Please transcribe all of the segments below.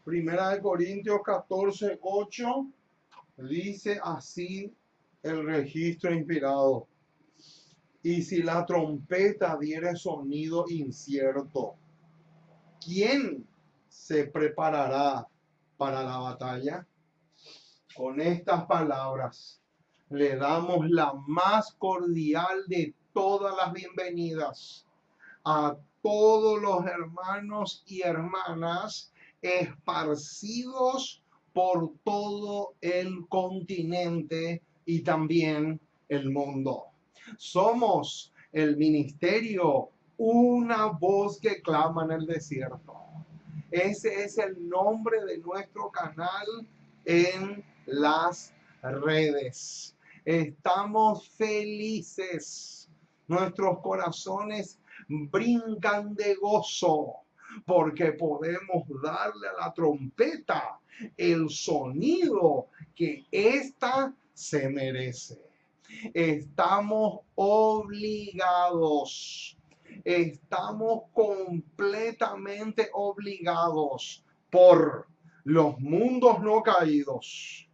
Primera de Corintios 14:8 dice así el registro inspirado. Y si la trompeta diere sonido incierto, ¿quién se preparará para la batalla? Con estas palabras le damos la más cordial de todas las bienvenidas a todos los hermanos y hermanas esparcidos por todo el continente y también el mundo. Somos el ministerio, una voz que clama en el desierto. Ese es el nombre de nuestro canal en las redes. Estamos felices. Nuestros corazones brincan de gozo porque podemos darle a la trompeta el sonido que ésta se merece. Estamos completamente obligados por los mundos no caídos,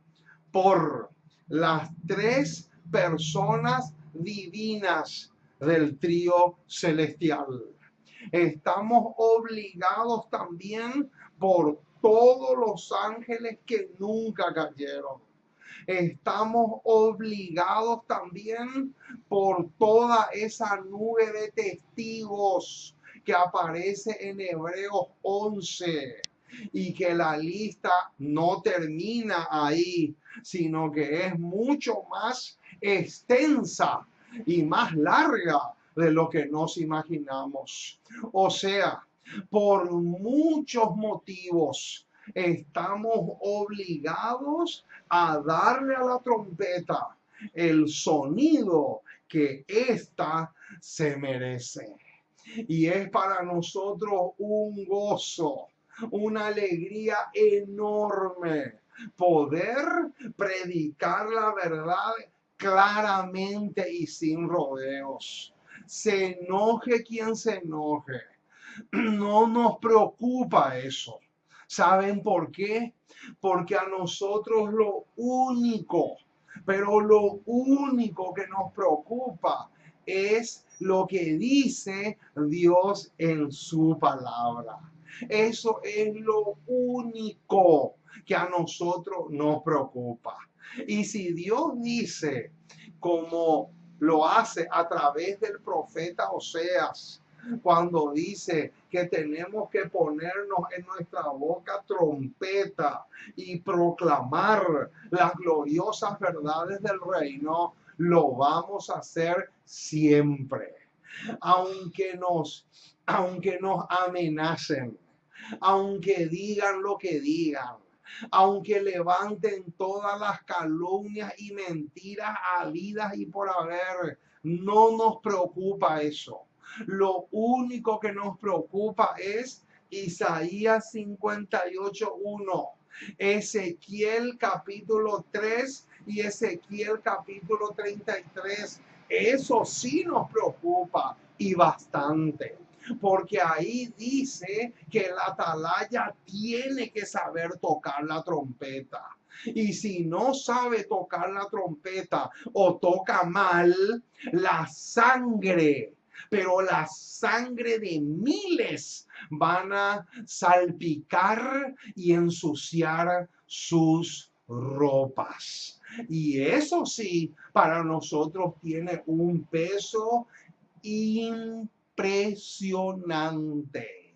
por las tres personas divinas del trío celestial. Estamos obligados también por todos los ángeles que nunca cayeron. Estamos obligados también por toda esa nube de testigos que aparece en Hebreos 11 y que la lista no termina ahí, sino que es mucho más extensa y más larga de lo que nos imaginamos. O sea, por muchos motivos estamos obligados a darle a la trompeta el sonido que ésta se merece. Y es para nosotros un gozo, una alegría enorme poder predicar la verdad claramente y sin rodeos. Se enoje quien se enoje. No nos preocupa eso. ¿Saben por qué? Porque a nosotros lo único, pero lo único que nos preocupa es lo que dice Dios en su palabra. Eso es lo único que a nosotros nos preocupa. Y si Dios dice, como lo hace a través del profeta Oseas, cuando dice que tenemos que ponernos en nuestra boca trompeta y proclamar las gloriosas verdades del reino, lo vamos a hacer siempre. Aunque aunque nos amenacen, aunque digan lo que digan, aunque levanten todas las calumnias y mentiras habidas y por haber, no nos preocupa eso. Lo único que nos preocupa es Isaías 58:1, Ezequiel capítulo 3 y Ezequiel capítulo 33. Eso sí nos preocupa y bastante, porque ahí dice que el atalaya tiene que saber tocar la trompeta. Y si no sabe tocar la trompeta o toca mal, la sangre, pero la sangre de miles van a salpicar y ensuciar sus ropas. Y eso sí, para nosotros tiene un peso impresionante.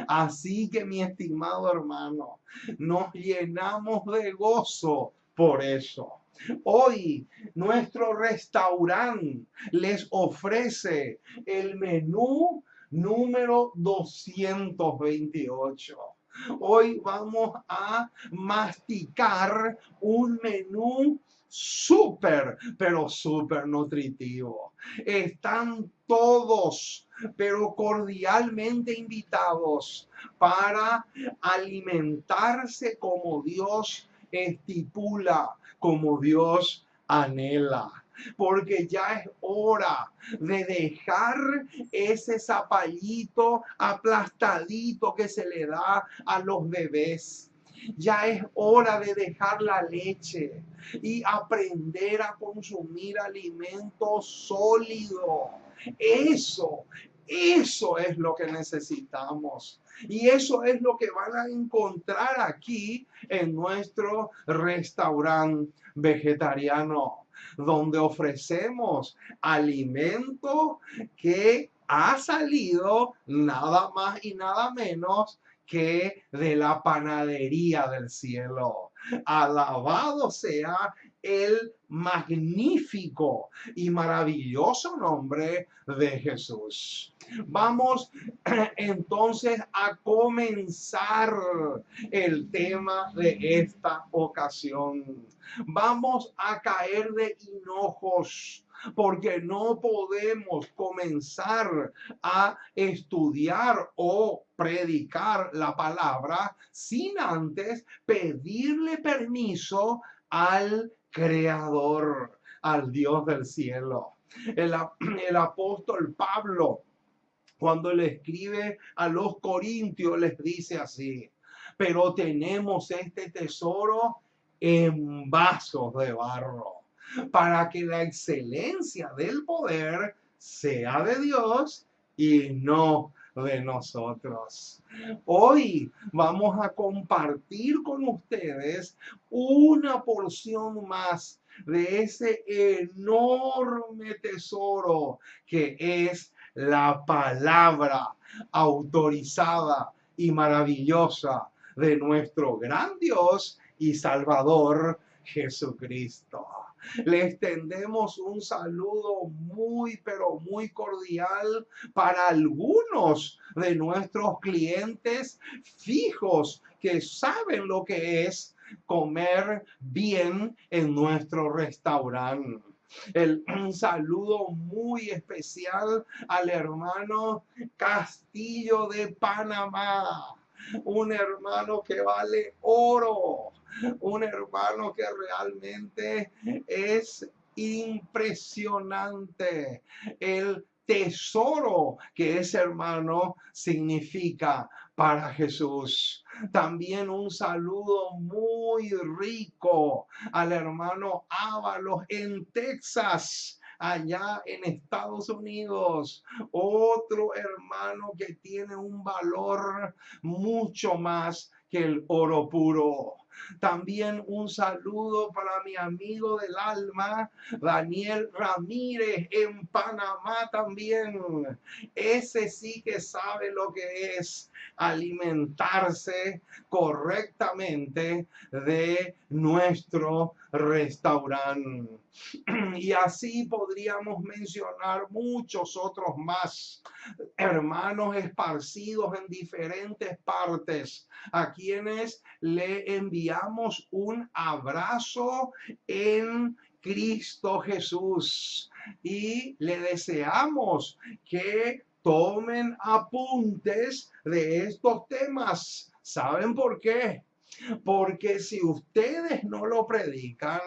Así que mi estimado hermano, nos llenamos de gozo por eso. Hoy nuestro restaurante les ofrece el menú número 228. Hoy vamos a masticar un menú súper, pero súper nutritivo. Están todos, pero cordialmente invitados para alimentarse como Dios estipula, como Dios anhela. Porque ya es hora de dejar ese zapallito aplastadito que se le da a los bebés. Ya es hora de dejar la leche y aprender a consumir alimento sólido. Eso, eso es lo que necesitamos. Y eso es lo que van a encontrar aquí en nuestro restaurante vegetariano, donde ofrecemos alimento que ha salido nada más y nada menos que de la panadería del cielo. Alabado sea el magnífico y maravilloso nombre de Jesús. Vamos entonces a comenzar el tema de esta ocasión. Vamos a caer de hinojos porque no podemos comenzar a estudiar o predicar la palabra sin antes pedirle permiso al Creador, al Dios del cielo. El apóstol Pablo, cuando le escribe a los corintios, les dice así: pero tenemos este tesoro en vasos de barro, para que la excelencia del poder sea de Dios y no de nosotros. Hoy vamos a compartir con ustedes una porción más de ese enorme tesoro que es la palabra autorizada y maravillosa de nuestro gran Dios y Salvador Jesucristo. Le extendemos un saludo muy, pero muy cordial para algunos de nuestros clientes fijos que saben lo que es comer bien en nuestro restaurante. Un saludo muy especial al hermano Castillo de Panamá, un hermano que vale oro, un hermano que realmente es impresionante. El tesoro que ese hermano significa para Jesús. También un saludo muy rico al hermano Ábalos en Texas, allá en Estados Unidos. Otro hermano que tiene un valor mucho más que el oro puro. También un saludo para mi amigo del alma, Daniel Ramírez, en Panamá también. Ese sí que sabe lo que es alimentarse correctamente de nuestro restaurante. Y así podríamos mencionar muchos otros más, hermanos esparcidos en diferentes partes, a quienes le enviamos un abrazo en Cristo Jesús y le deseamos que tomen apuntes de estos temas. ¿Saben por qué? Porque si ustedes no lo predican,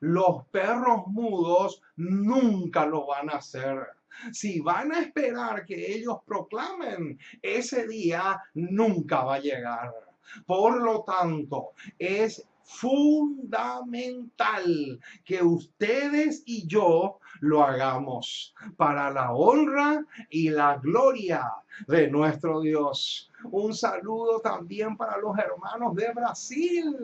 los perros mudos nunca lo van a hacer. Si van a esperar que ellos proclamen, ese día nunca va a llegar. Por lo tanto, es fundamental que ustedes y yo lo hagamos para la honra y la gloria de nuestro Dios. Un saludo también para los hermanos de Brasil.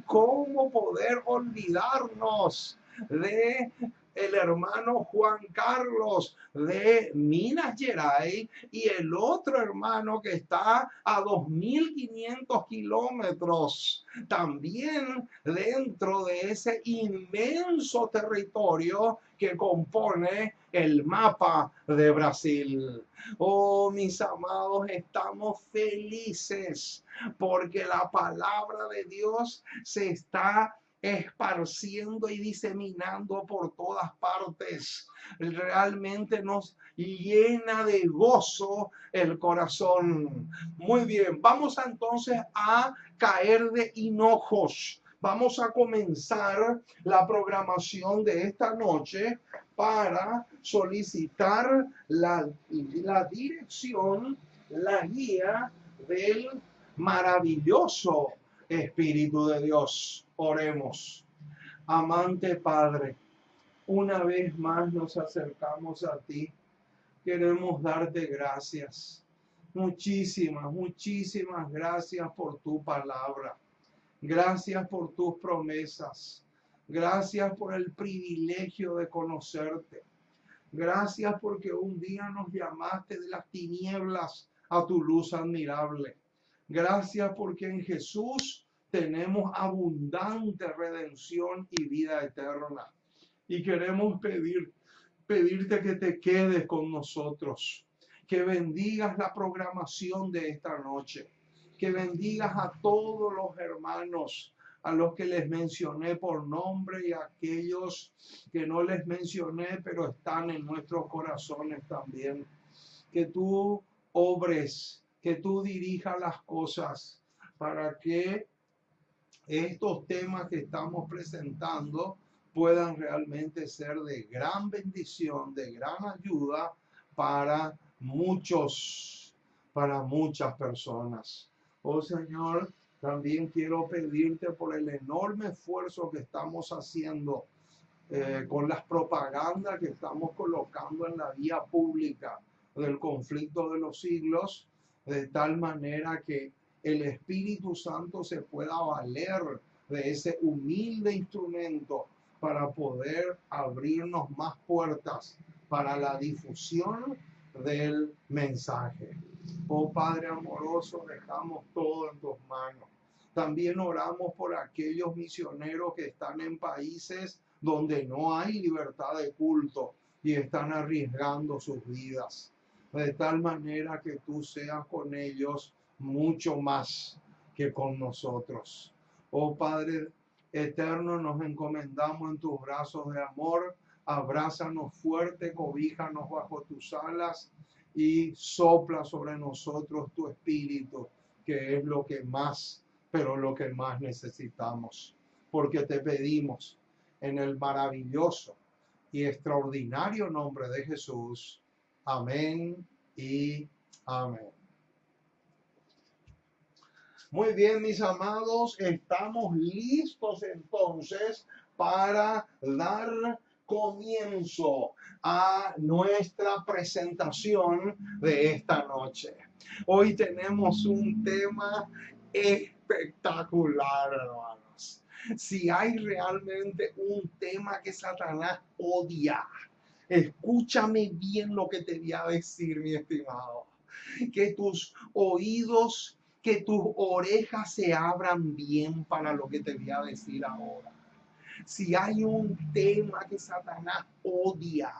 ¿Cómo poder olvidarnos de el hermano Juan Carlos de Minas Gerais y el otro hermano que está a 2.500 kilómetros, también dentro de ese inmenso territorio que compone el mapa de Brasil? Oh, mis amados, estamos felices porque la palabra de Dios se está esparciendo y diseminando por todas partes. Realmente nos llena de gozo el corazón. Muy bien, vamos entonces a caer de hinojos. Vamos a comenzar la programación de esta noche para solicitar la dirección, la guía del maravilloso Espíritu de Dios, oremos. Amante Padre, una vez más nos acercamos a ti. Queremos darte gracias. Muchísimas, muchísimas gracias por tu palabra. Gracias por tus promesas. Gracias por el privilegio de conocerte. Gracias porque un día nos llamaste de las tinieblas a tu luz admirable. Gracias porque en Jesús tenemos abundante redención y vida eterna. Y queremos pedirte que te quedes con nosotros, que bendigas la programación de esta noche, que bendigas a todos los hermanos, a los que les mencioné por nombre y a aquellos que no les mencioné, pero están en nuestros corazones también. Que tú obres, que tú dirijas las cosas para que estos temas que estamos presentando puedan realmente ser de gran bendición, de gran ayuda para muchos, para muchas personas. Oh Señor, también quiero pedirte por el enorme esfuerzo que estamos haciendo con las propagandas que estamos colocando en la vía pública del conflicto de los siglos, de tal manera que el Espíritu Santo se pueda valer de ese humilde instrumento para poder abrirnos más puertas para la difusión del mensaje. Oh Padre amoroso, dejamos todo en tus manos. También oramos por aquellos misioneros que están en países donde no hay libertad de culto y están arriesgando sus vidas. De tal manera que tú seas con ellos mucho más que con nosotros. Oh Padre eterno, nos encomendamos en tus brazos de amor. Abrázanos fuerte, cobíjanos bajo tus alas y sopla sobre nosotros tu espíritu, que es lo que más, pero lo que más necesitamos. Porque te pedimos en el maravilloso y extraordinario nombre de Jesús. Amén y amén. Muy bien, mis amados, estamos listos entonces para dar comienzo a nuestra presentación de esta noche. Hoy tenemos un tema espectacular, hermanos. Si hay realmente un tema que Satanás odia, escúchame bien lo que te voy a decir, mi estimado. Que tus oídos, que tus orejas se abran bien para lo que te voy a decir ahora. Si hay un tema que Satanás odia,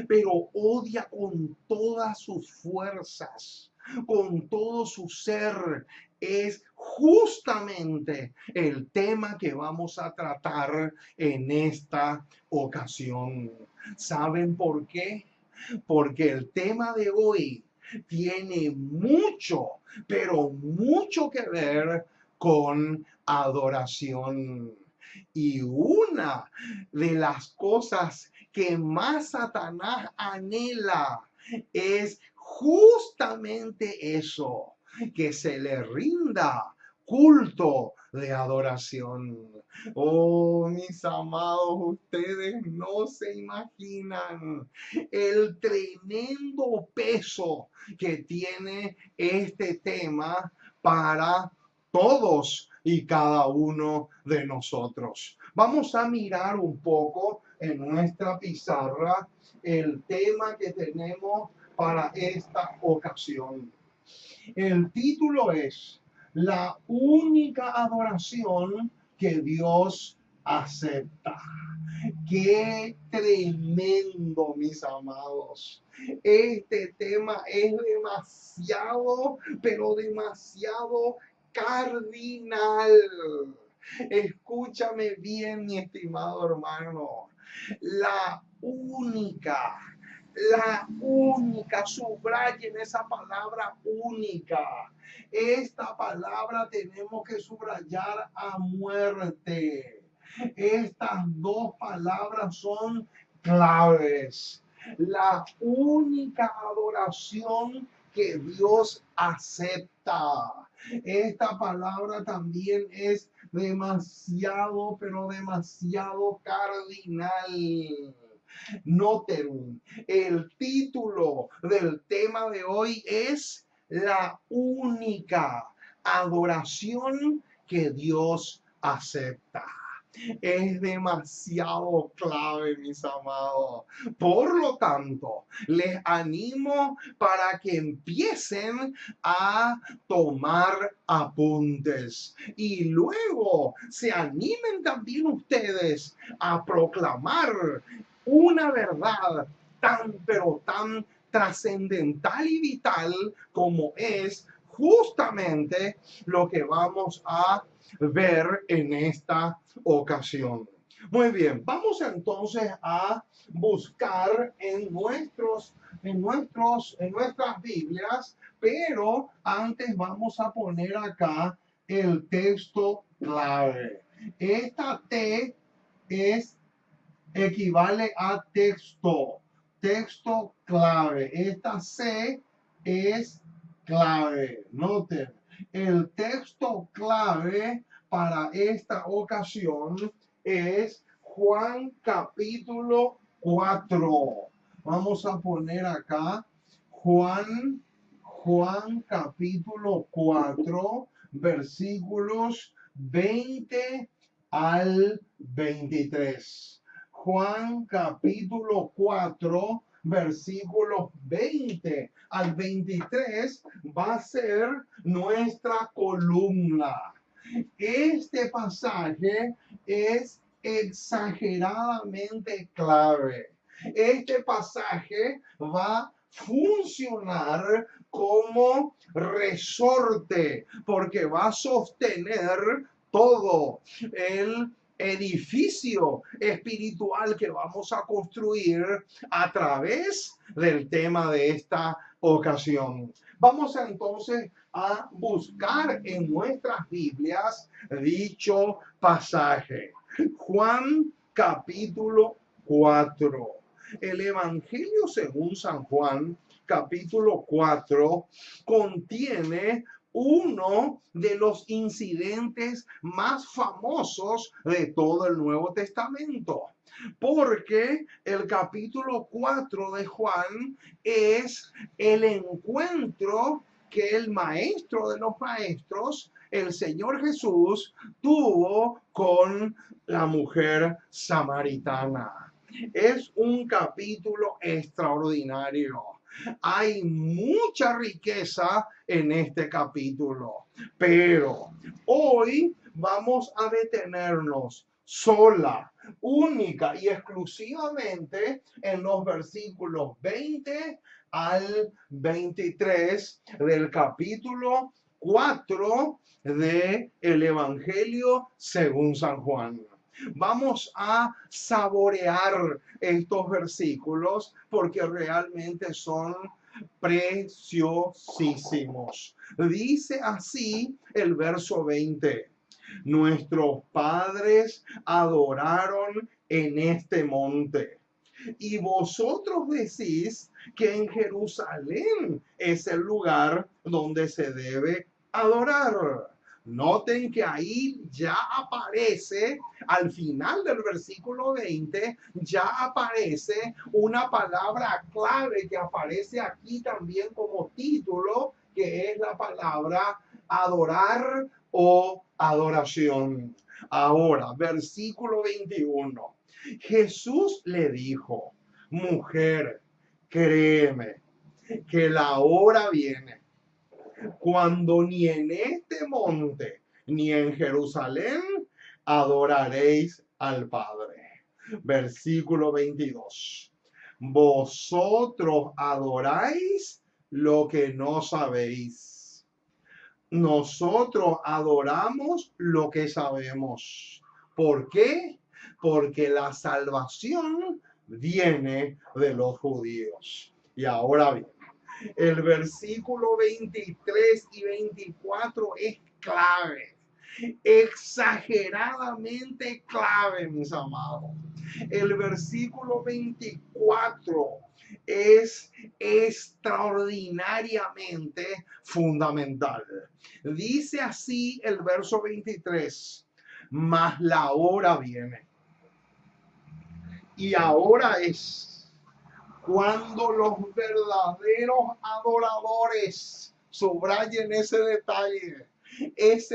pero odia con todas sus fuerzas, con todo su ser, es justamente el tema que vamos a tratar en esta ocasión. ¿Saben por qué? Porque el tema de hoy tiene mucho, pero mucho que ver con adoración. Y una de las cosas que más Satanás anhela es justamente eso, que se le rinda culto de adoración. Oh, mis amados, ustedes no se imaginan el tremendo peso que tiene este tema para todos y cada uno de nosotros. Vamos a mirar un poco en nuestra pizarra el tema que tenemos para esta ocasión. El título es La única adoración que Dios acepta. Qué tremendo, mis amados. Este tema es demasiado, pero demasiado cardinal. Escúchame bien, mi estimado hermano. La única, subrayen esa palabra única. Esta palabra tenemos que subrayar a muerte. Estas dos palabras son claves. La única adoración que Dios acepta. Esta palabra también es demasiado, pero demasiado cardinal. Noten, el título del tema de hoy es la única adoración que Dios acepta. Es demasiado clave, mis amados. Por lo tanto, les animo para que empiecen a tomar apuntes y luego se animen también ustedes a proclamar una verdad tan, pero tan trascendental y vital como es justamente lo que vamos a ver en esta ocasión. Muy bien, vamos entonces a buscar en nuestras Biblias, pero antes vamos a poner acá el texto clave. Esta T equivale a texto clave. Esta C es clave. Noten, el texto clave para esta ocasión es Juan capítulo 4. Vamos a poner acá Juan capítulo 4, versículos 20 al 23. Juan capítulo 4, versículos 20 al 23 va a ser nuestra columna. Este pasaje es exageradamente clave. Este pasaje va a funcionar como resorte porque va a sostener todo el edificio espiritual que vamos a construir a través del tema de esta ocasión. Vamos entonces a buscar en nuestras Biblias dicho pasaje. Juan capítulo 4. El Evangelio según San Juan capítulo 4 contiene uno de los incidentes más famosos de todo el Nuevo Testamento, porque el capítulo 4 de Juan es el encuentro que el maestro de los maestros, el Señor Jesús, tuvo con la mujer samaritana. Es un capítulo extraordinario. Hay mucha riqueza en este capítulo, pero hoy vamos a detenernos sola, única y exclusivamente en los versículos 20 al 23 del capítulo 4 de el Evangelio según San Juan. Vamos a saborear estos versículos porque realmente son preciosísimos. Dice así el verso 20. Nuestros padres adoraron en este monte. Y vosotros decís que en Jerusalén es el lugar donde se debe adorar. Noten que ahí ya aparece, al final del versículo 20, ya aparece una palabra clave que aparece aquí también como título, que es la palabra adorar o adoración. Ahora, versículo 21. Jesús le dijo, mujer, créeme que la hora viene cuando ni en este monte ni en Jerusalén adoraréis al Padre. Versículo 22. Vosotros adoráis lo que no sabéis. Nosotros adoramos lo que sabemos. ¿Por qué? Porque la salvación viene de los judíos. Y ahora bien, el versículo 23 y 24 es clave, exageradamente clave, mis amados. El versículo 24 es extraordinariamente fundamental. Dice así el verso 23, mas la hora viene y ahora es cuando los verdaderos adoradores, subrayen ese detalle es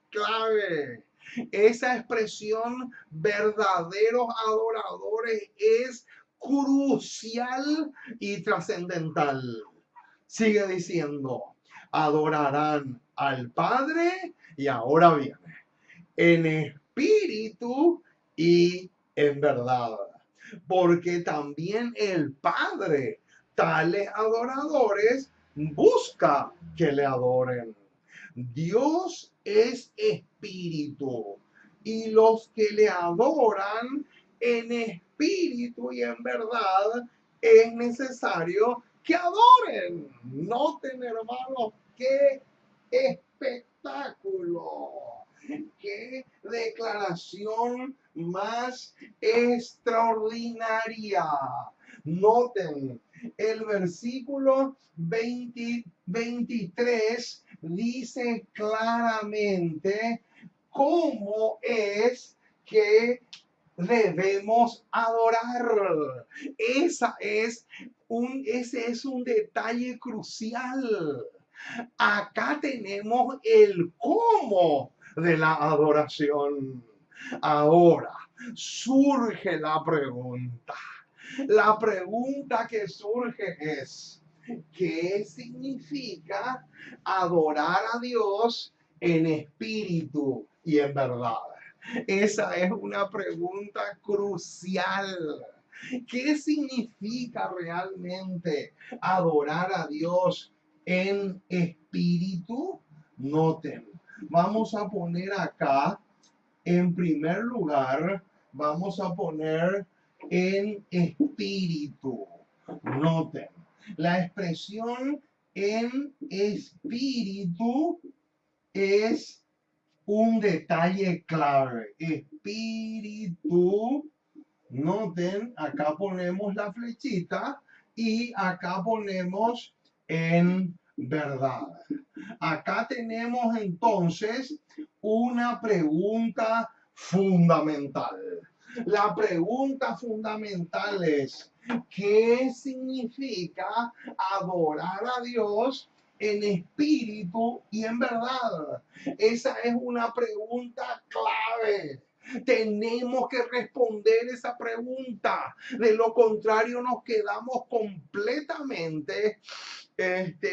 clave. Esa expresión verdaderos adoradores es crucial y trascendental. Sigue diciendo, adorarán al Padre y ahora viene, en espíritu y en verdad. Porque también el Padre, tales adoradores, busca que le adoren. Dios es espíritu y los que le adoran en espíritu y en verdad es necesario que adoren. Noten, hermanos, qué espectáculo, qué declaración más extraordinaria. Noten, el versículo 23 dice claramente cómo es que debemos adorar. Ese es un detalle crucial. Acá tenemos el cómo de la adoración. Ahora surge la pregunta. La pregunta que surge es, ¿qué significa adorar a Dios en espíritu y en verdad? Esa es una pregunta crucial. ¿Qué significa realmente adorar a Dios en espíritu? Noten, vamos a poner acá, en primer lugar, vamos a poner en espíritu. Noten, la expresión en espíritu es un detalle clave. Espíritu. Noten, acá ponemos la flechita y acá ponemos en verdad. Acá tenemos entonces una pregunta fundamental. La pregunta fundamental es, ¿qué significa adorar a Dios en espíritu y en verdad? Esa es una pregunta clave. Tenemos que responder esa pregunta. De lo contrario, nos quedamos completamente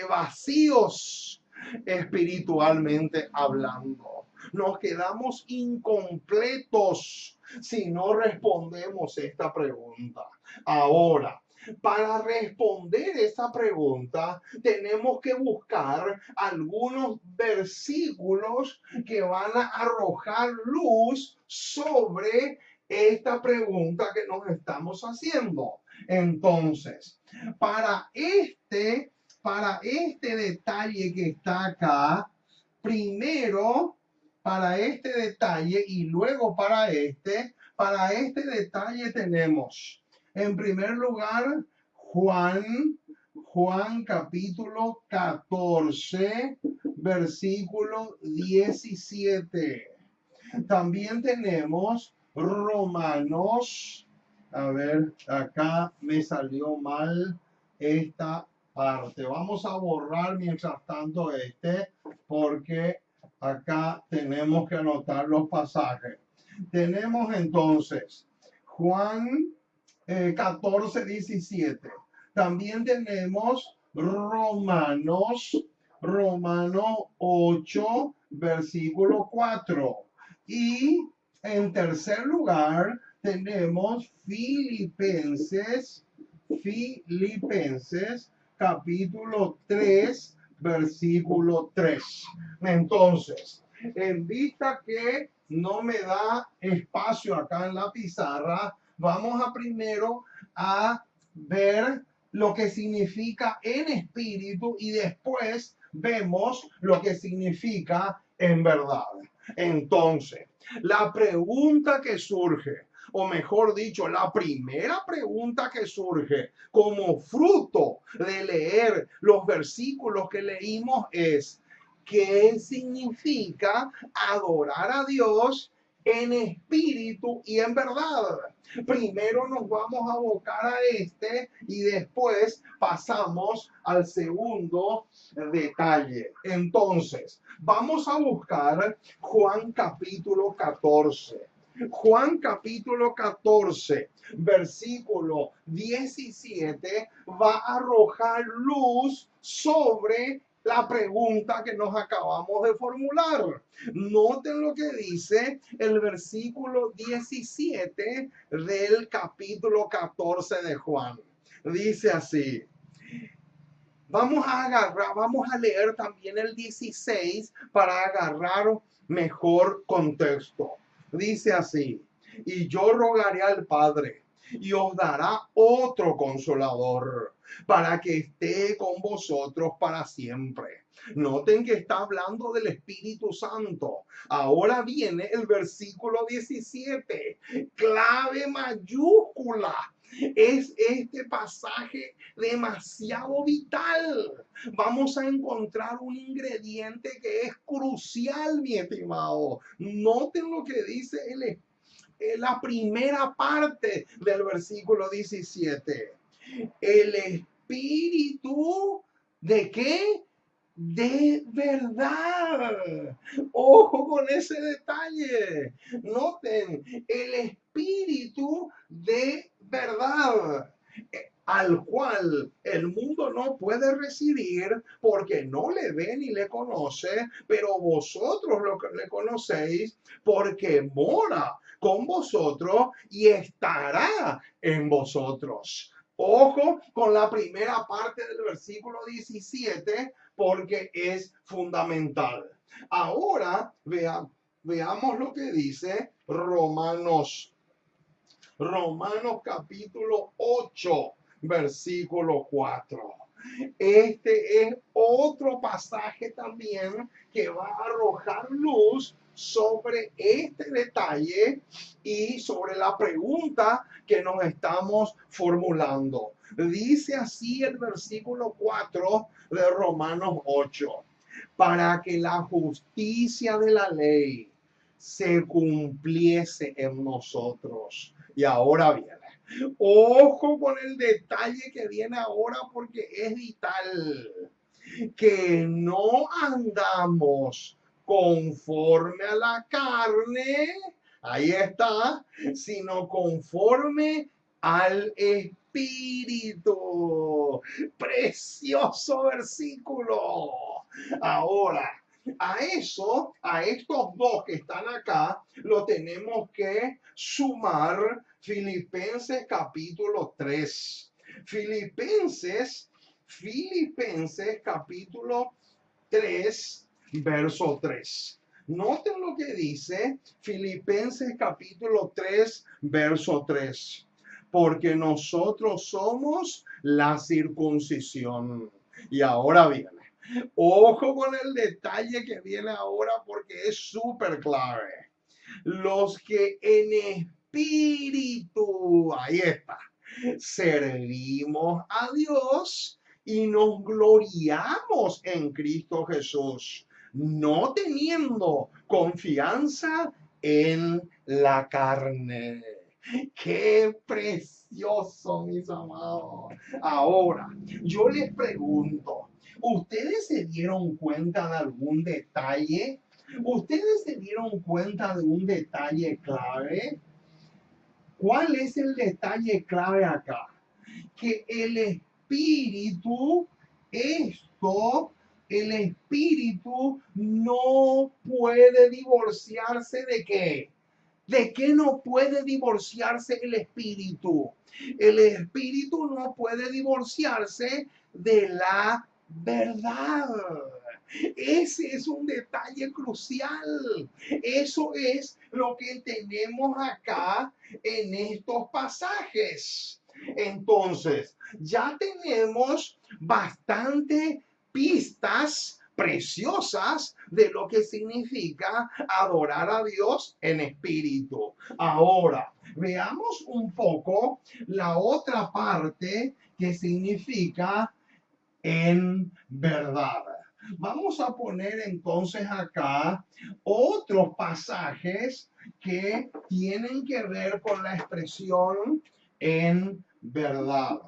vacíos espiritualmente hablando. Nos quedamos incompletos si no respondemos esta pregunta. Ahora, para responder esa pregunta, tenemos que buscar algunos versículos que van a arrojar luz sobre esta pregunta que nos estamos haciendo. Entonces, para este detalle que está acá, primero para este detalle y luego para este detalle tenemos, en primer lugar, Juan capítulo 14, versículo 17. También tenemos Romanos, a ver, acá me salió mal esta parte. Vamos a borrar mientras tanto porque acá tenemos que anotar los pasajes. Tenemos entonces Juan 14, 17. También tenemos Romano 8, versículo 4. Y en tercer lugar tenemos Filipenses capítulo 3, versículo 3. Entonces, en vista que no me da espacio acá en la pizarra, vamos a primero a ver lo que significa en espíritu y después vemos lo que significa en verdad. Entonces, la pregunta que surge o mejor dicho, la primera pregunta que surge como fruto de leer los versículos que leímos es: ¿qué significa adorar a Dios en espíritu y en verdad? Primero nos vamos a abocar a este y después pasamos al segundo detalle. Entonces, vamos a buscar Juan capítulo 14. Juan capítulo 14, versículo 17, va a arrojar luz sobre la pregunta que nos acabamos de formular. Noten lo que dice el versículo 17 del capítulo 14 de Juan. Dice así. Vamos a leer también el 16 para agarrar mejor contexto. Dice así: y yo rogaré al Padre y os dará otro consolador para que esté con vosotros para siempre. Noten que está hablando del Espíritu Santo. Ahora viene el versículo 17, clave mayúscula. Es este pasaje demasiado vital. Vamos a encontrar un ingrediente que es crucial, mi estimado. Noten lo que dice la primera parte del versículo 17. El Espíritu, ¿de qué? De verdad. Ojo con ese detalle. Noten, el Espíritu de verdad, al cual el mundo no puede recibir porque no le ve ni le conoce, pero vosotros lo que le conocéis porque mora con vosotros y estará en vosotros. Ojo con la primera parte del versículo 17 porque es fundamental. Ahora veamos lo que dice Romanos capítulo 8, versículo 4. Este es otro pasaje también que va a arrojar luz sobre este detalle y sobre la pregunta que nos estamos formulando. Dice así el versículo 4 de Romanos 8: para que la justicia de la ley se cumpliese en nosotros. Y ahora viene. Ojo con el detalle que viene ahora porque es vital. Que no andamos conforme a la carne, ahí está, sino conforme al Espíritu. Precioso versículo. Ahora, a estos dos que están acá, lo tenemos que sumar Filipenses capítulo 3. Filipenses capítulo 3, verso 3. Noten lo que dice Filipenses capítulo 3, verso 3. Porque nosotros somos la circuncisión. Y ahora viene. Ojo con el detalle que viene ahora porque es súper clave. Los que en espíritu, ahí está, servimos a Dios y nos gloriamos en Cristo Jesús, no teniendo confianza en la carne. ¡Qué precioso, mis amados! Ahora, yo les pregunto, ¿ustedes se dieron cuenta de algún detalle? ¿Ustedes se dieron cuenta de un detalle clave? ¿Cuál es el detalle clave acá? Que el espíritu no puede divorciarse de qué. ¿De qué no puede divorciarse el espíritu? El espíritu no puede divorciarse de la verdad. Ese es un detalle crucial. Eso es lo que tenemos acá en estos pasajes. Entonces, ya tenemos bastante pistas preciosas de lo que significa adorar a Dios en espíritu. Ahora, veamos un poco la otra parte que significa en verdad. Vamos a poner entonces acá otros pasajes que tienen que ver con la expresión en verdad.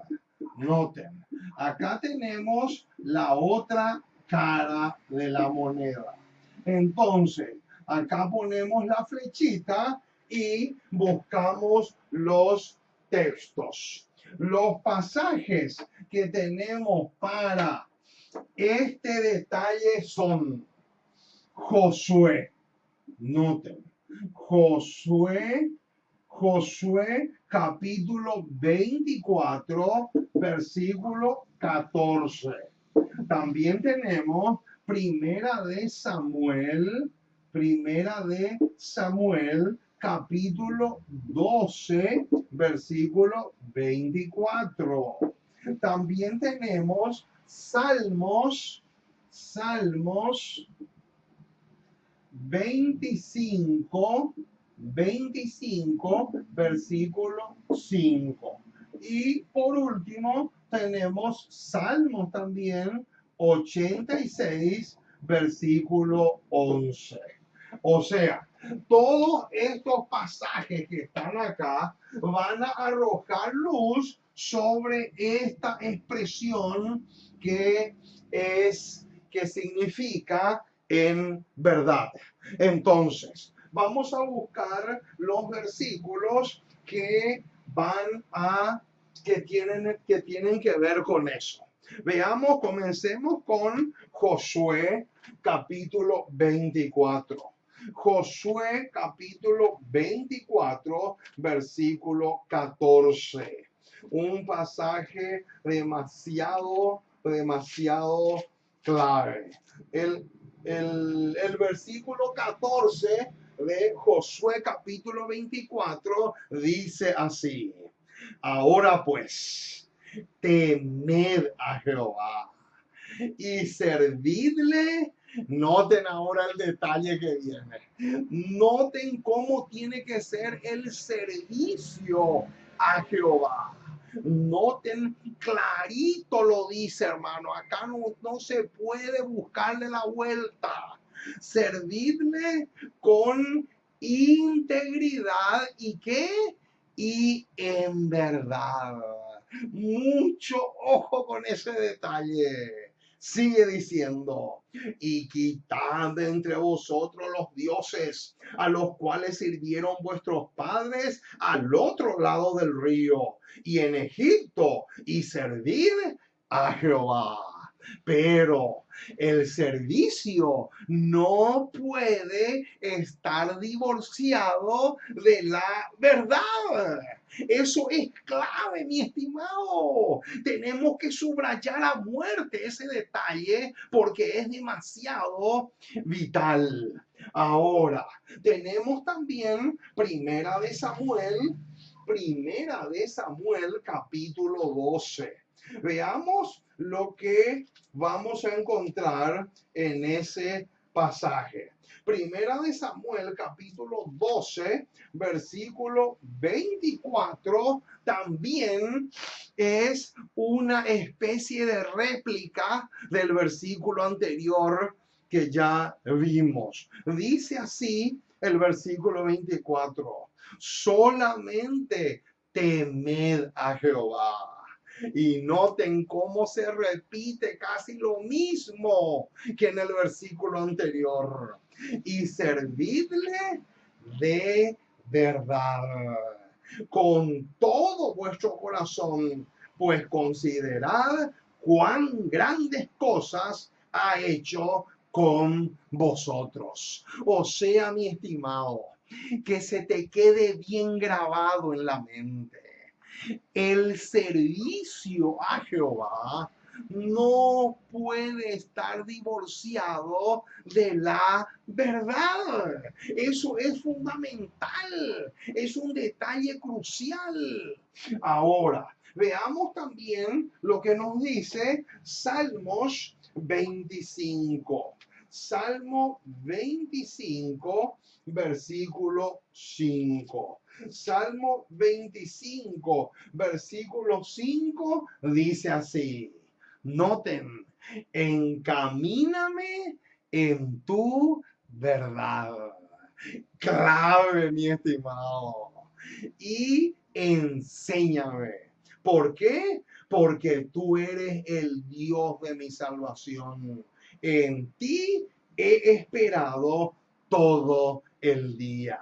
Noten, acá tenemos la otra cara de la moneda. Entonces, acá ponemos la flechita y buscamos los textos. Los pasajes que tenemos para este detalle son Josué. Noten, Josué capítulo 24, versículo 14. También tenemos Primera de Samuel, capítulo 12, versículo 24. También tenemos Salmos 25, versículo 5. Y por último, tenemos Salmos también 86, versículo 11. O sea, todos estos pasajes que están acá van a arrojar luz sobre esta expresión que significa en verdad. Entonces, vamos a buscar los versículos que tienen que ver con eso. Veamos, comencemos con Josué capítulo 24. Josué capítulo 24, versículo 14. Un pasaje demasiado clave. El versículo 14 de Josué capítulo 24 dice así: ahora pues, temed a Jehová y servidle. Noten ahora el detalle que viene. Noten cómo tiene que ser el servicio a Jehová. Noten, clarito lo dice, hermano. Acá no se puede buscarle la vuelta. Servidle con integridad y qué, y en verdad. Mucho ojo con ese detalle. Sigue diciendo: y quitad de entre vosotros los dioses a los cuales sirvieron vuestros padres al otro lado del río y en Egipto, y servid a Jehová. Pero el servicio no puede estar divorciado de la verdad. Eso es clave, mi estimado. Tenemos que subrayar a muerte ese detalle porque es demasiado vital. Ahora, tenemos también Primera de Samuel capítulo 12. Veamos lo que vamos a encontrar en ese pasaje. Primera de Samuel capítulo 12, versículo 24, también es una especie de réplica del versículo anterior que ya vimos. Dice así el versículo 24: solamente temed a Jehová. Y noten cómo se repite casi lo mismo que en el versículo anterior. Y servidle de verdad, con todo vuestro corazón, pues considerad cuán grandes cosas ha hecho con vosotros. O sea, mi estimado, que se te quede bien grabado en la mente. El servicio a Jehová no puede estar divorciado de la verdad. Eso es fundamental, es un detalle crucial. Ahora, veamos también lo que nos dice Salmos 25. Salmo 25, versículo 5. Salmo 25, versículo 5 dice así. Noten, encamíname en tu verdad. Clave, mi estimado. Y enséñame. ¿Por qué? Porque tú eres el Dios de mi salvación. En ti he esperado todo el día.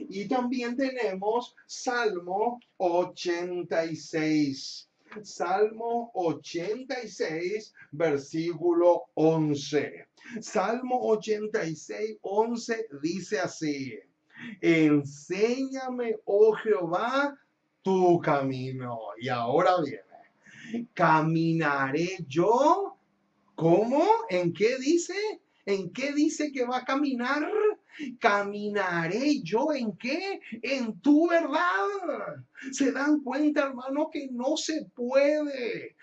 Y también tenemos Salmo 86. Salmo 86, versículo 11. Salmo 86, 11 dice así. Enséñame, oh Jehová, tu camino. Y ahora viene. Caminaré yo. ¿Cómo? ¿En qué dice? ¿En qué dice que va a caminar? Caminaré yo en qué? En tu verdad. ¿Se dan cuenta, hermano, que no se puede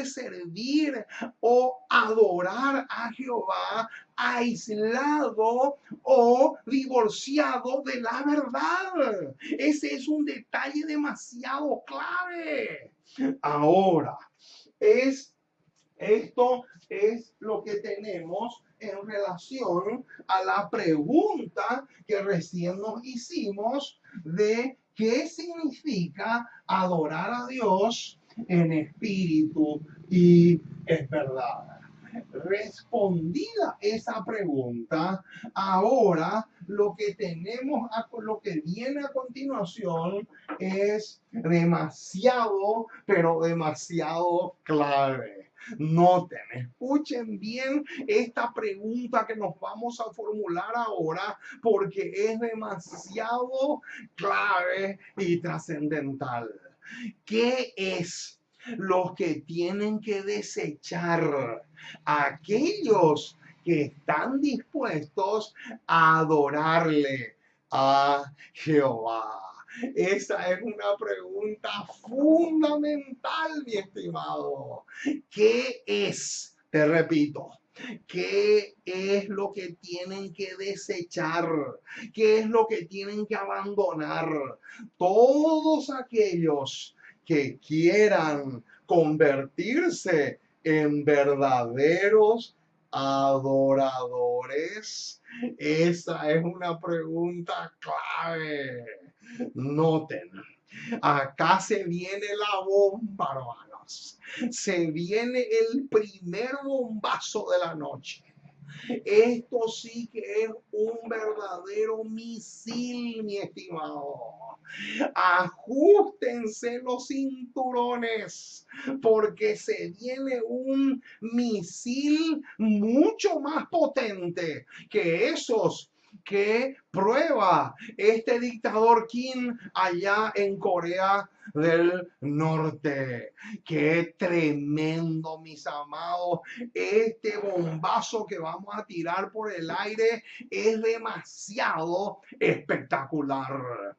servir o adorar a Jehová aislado o divorciado de la verdad? Ese es un detalle demasiado clave. Ahora, esto es lo que tenemos en relación a la pregunta que recién nos hicimos de qué significa adorar a Dios en espíritu y en verdad. Respondida esa pregunta, ahora lo que tenemos, lo que viene a continuación es demasiado, pero demasiado clave. Noten, escuchen bien esta pregunta que nos vamos a formular ahora porque es demasiado clave y trascendental. ¿Qué es lo que tienen que desechar aquellos que están dispuestos a adorarle a Jehová? Esa es una pregunta fundamental, mi estimado. ¿Qué es? Te repito. ¿Qué es lo que tienen que desechar? ¿Qué es lo que tienen que abandonar? Todos aquellos que quieran convertirse en verdaderos adoradores. Esa es una pregunta clave. Noten, acá se viene la bomba, hermanos. Se viene el primer bombazo de la noche. Esto sí que es un verdadero misil, mi estimado. Ajustense los cinturones porque se viene un misil mucho más potente que esos que prueba este dictador Kim allá en Corea del Norte. Qué tremendo, mis amados. Este bombazo que vamos a tirar por el aire es demasiado espectacular.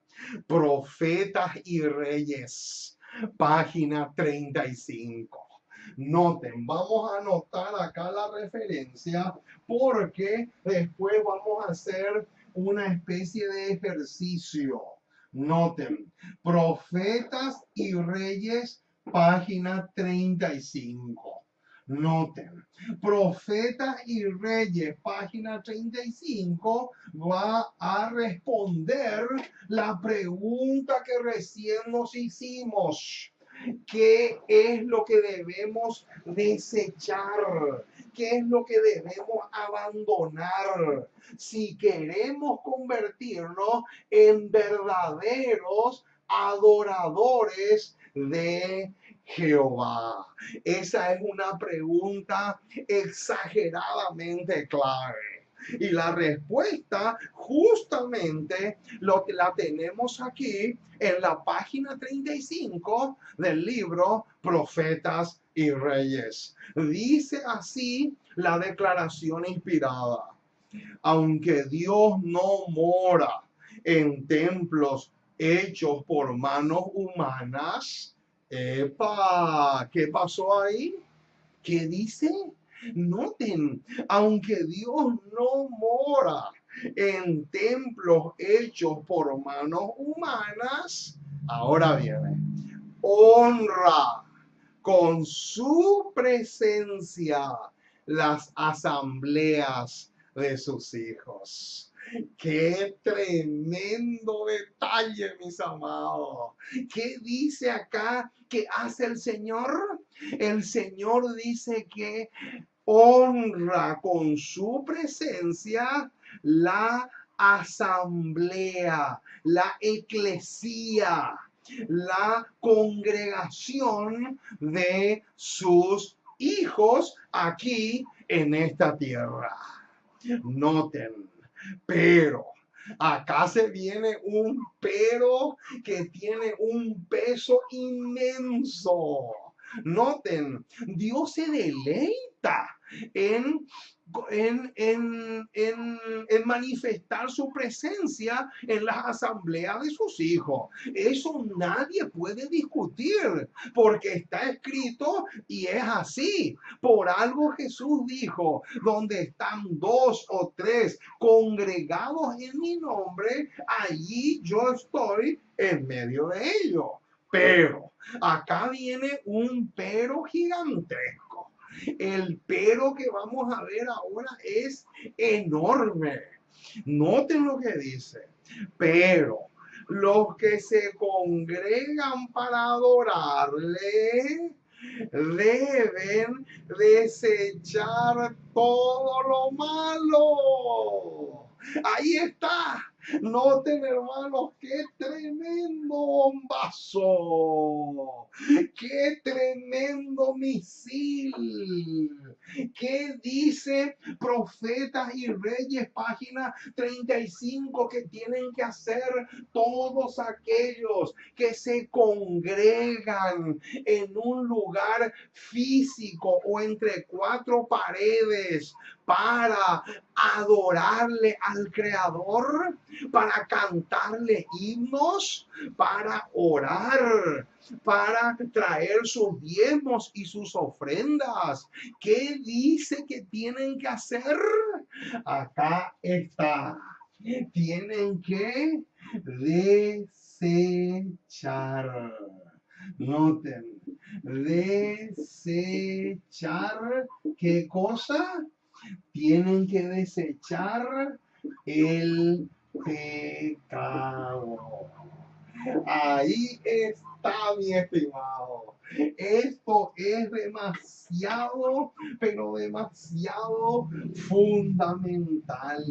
Profetas y Reyes, página 35. Noten, vamos a anotar acá la referencia porque después vamos a hacer una especie de ejercicio. Noten, Profetas y Reyes, página 35. Noten, Profetas y Reyes, página 35, va a responder la pregunta que recién nos hicimos. ¿Qué es lo que debemos desechar? ¿Qué es lo que debemos abandonar? Si queremos convertirnos en verdaderos adoradores de Jehová. Esa es una pregunta exageradamente clave. Y la respuesta justamente lo que la tenemos aquí en la página 35 del libro Profetas y Reyes. Dice así la declaración inspirada. Aunque Dios no mora en templos hechos por manos humanas, ¡epa! ¿Qué pasó ahí? ¿Qué dice? Noten, aunque Dios no mora en templos hechos por manos humanas, ahora viene, honra con su presencia las asambleas de sus hijos. Qué tremendo detalle, mis amados. ¿Qué dice acá que hace el Señor? El Señor dice que honra con su presencia la asamblea, la eclesía, la congregación de sus hijos aquí en esta tierra. Noten, pero acá se viene un pero que tiene un peso inmenso. Noten, Dios se deleita en, en manifestar su presencia en las asambleas de sus hijos. Eso nadie puede discutir porque está escrito y es así. Por algo Jesús dijo, donde están dos o tres congregados en mi nombre, allí yo estoy en medio de ellos. Pero acá viene un pero gigantesco. El pero que vamos a ver ahora es enorme. Noten lo que dice. Pero los que se congregan para adorarle deben desechar todo lo malo. Ahí está. Noten, hermanos, qué tremendo bombazo. Qué tremendo misil. ¿Qué dice Profetas y Reyes, página 35, que tienen que hacer todos aquellos que se congregan en un lugar físico o entre cuatro paredes para adorarle al Creador, para cantarle himnos, para orar, para traer sus diezmos y sus ofrendas? ¿Qué dice que tienen que hacer? Acá está. Tienen que desechar. Noten, desechar, ¿qué cosa? Tienen que desechar el pecado. Ahí está, mi estimado. Esto es demasiado, pero demasiado fundamental.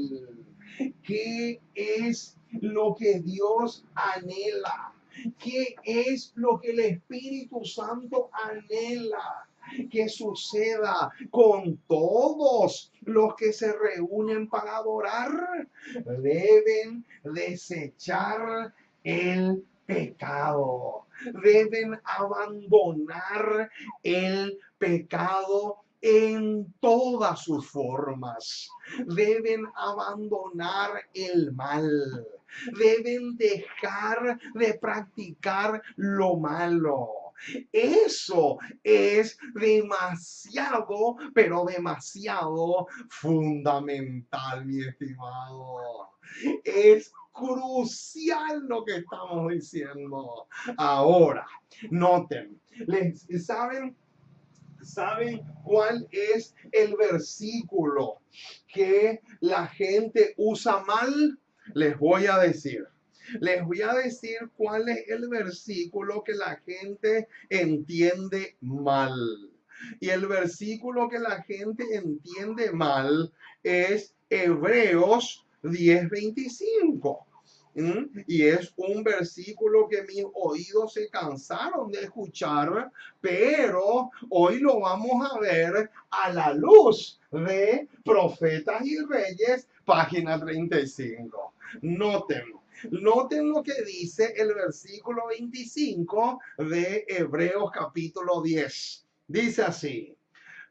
¿Qué es lo que Dios anhela? ¿Qué es lo que el Espíritu Santo anhela que suceda con todos los que se reúnen para adorar? Deben desechar el pecado. Deben abandonar el pecado en todas sus formas. Deben abandonar el mal. Deben dejar de practicar lo malo. Eso es demasiado, pero demasiado fundamental, mi estimado. Es crucial lo que estamos diciendo. Ahora, noten, ¿saben cuál es el versículo que la gente usa mal? Les voy a decir. Les voy a decir cuál es el versículo que la gente entiende mal. Y el versículo que la gente entiende mal es Hebreos 10:25. Y es un versículo que mis oídos se cansaron de escuchar, pero hoy lo vamos a ver a la luz de Profetas y Reyes, página 35. Noten lo que dice el versículo 25 de Hebreos capítulo 10. Dice así: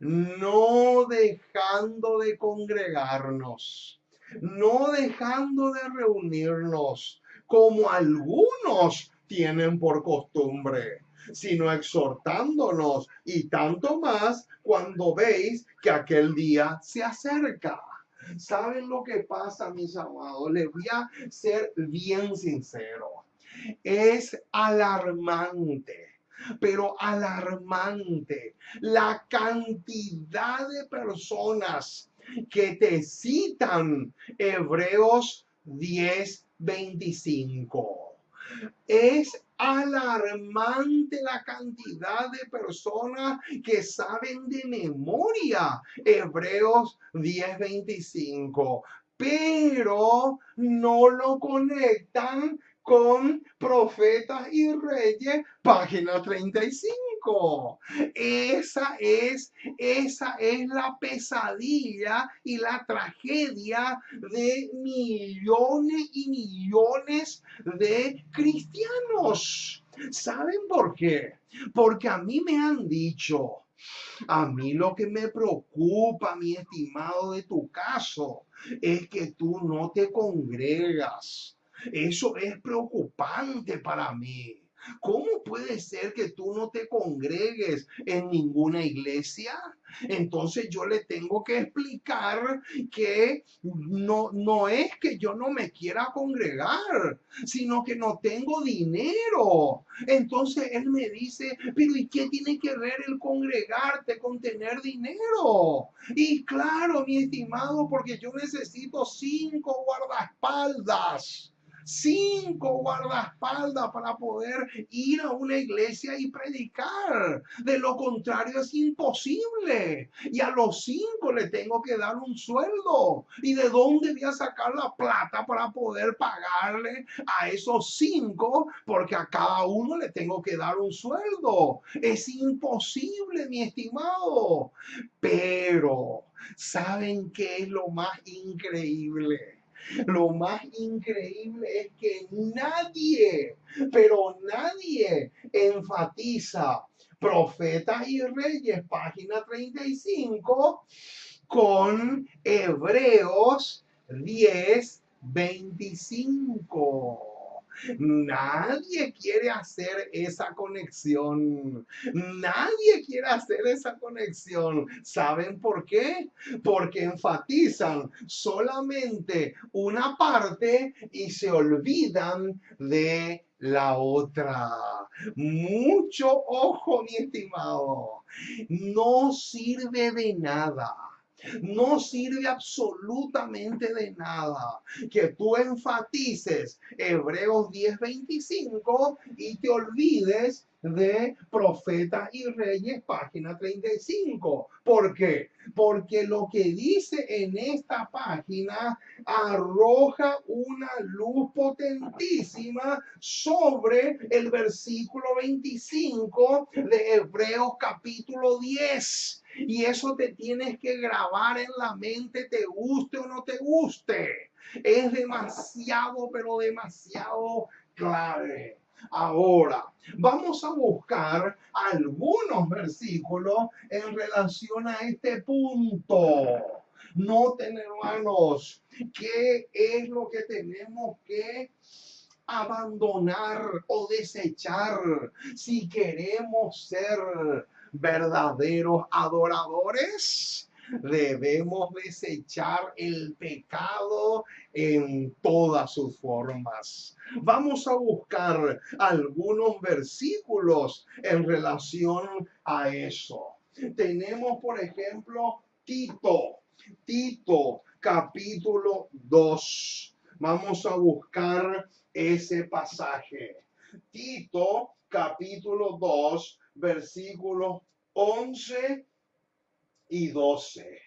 no dejando de congregarnos, no dejando de reunirnos, como algunos tienen por costumbre, sino exhortándonos, y tanto más cuando veis que aquel día se acerca. ¿Saben lo que pasa, mis amados? Les voy a ser bien sincero. Es alarmante, pero alarmante la cantidad de personas que te citan Hebreos 10:25. Es alarmante la cantidad de personas que saben de memoria Hebreos 10:25, pero no lo conectan con Profetas y Reyes, página 35. Esa es la pesadilla y la tragedia de millones y millones de cristianos. ¿Saben por qué? Porque a mí me han dicho, a mí lo que me preocupa, mi estimado, de tu caso, es que tú no te congregas. Eso es preocupante para mí. ¿Cómo puede ser que tú no te congregues en ninguna iglesia? Entonces yo le tengo que explicar que no es que yo no me quiera congregar, sino que no tengo dinero. Entonces él me dice, pero ¿y qué tiene que ver el congregarte con tener dinero? Y claro, mi estimado, porque yo necesito 5 guardaespaldas. 5 guardaespaldas para poder ir a una iglesia y predicar. De lo contrario es imposible. Y a los 5 le tengo que dar un sueldo. ¿Y de dónde voy a sacar la plata para poder pagarle a esos 5? Porque a cada uno le tengo que dar un sueldo. Es imposible, mi estimado. Pero, ¿saben qué es lo más increíble? Lo más increíble es que nadie, pero nadie enfatiza Profetas y Reyes, página 35, con Hebreos 10:25. Nadie quiere hacer esa conexión. Nadie quiere hacer esa conexión. ¿Saben por qué? Porque enfatizan solamente una parte y se olvidan de la otra. Mucho ojo, mi estimado. No sirve de nada. No sirve absolutamente de nada que tú enfatices Hebreos 10:25 y te olvides de Profetas y Reyes, página 35. ¿Por qué? Porque lo que dice en esta página arroja una luz potentísima sobre el versículo 25 de Hebreos capítulo 10. Y eso te tienes que grabar en la mente, te guste o no te guste. Es demasiado, pero demasiado clave. Ahora, vamos a buscar algunos versículos en relación a este punto. Noten, hermanos, qué es lo que tenemos que abandonar o desechar si queremos ser verdaderos adoradores. Debemos desechar el pecado en todas sus formas. Vamos a buscar algunos versículos en relación a eso. Tenemos, por ejemplo, Tito capítulo 2. Vamos a buscar ese pasaje. Tito capítulo 2, versículos 11 y 12.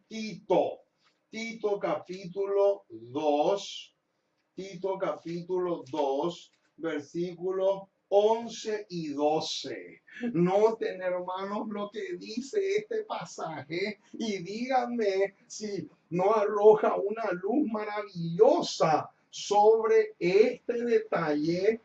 Tito capítulo 2, versículos 11 y 12. Noten, hermanos, lo que dice este pasaje y díganme si no arroja una luz maravillosa sobre este detalle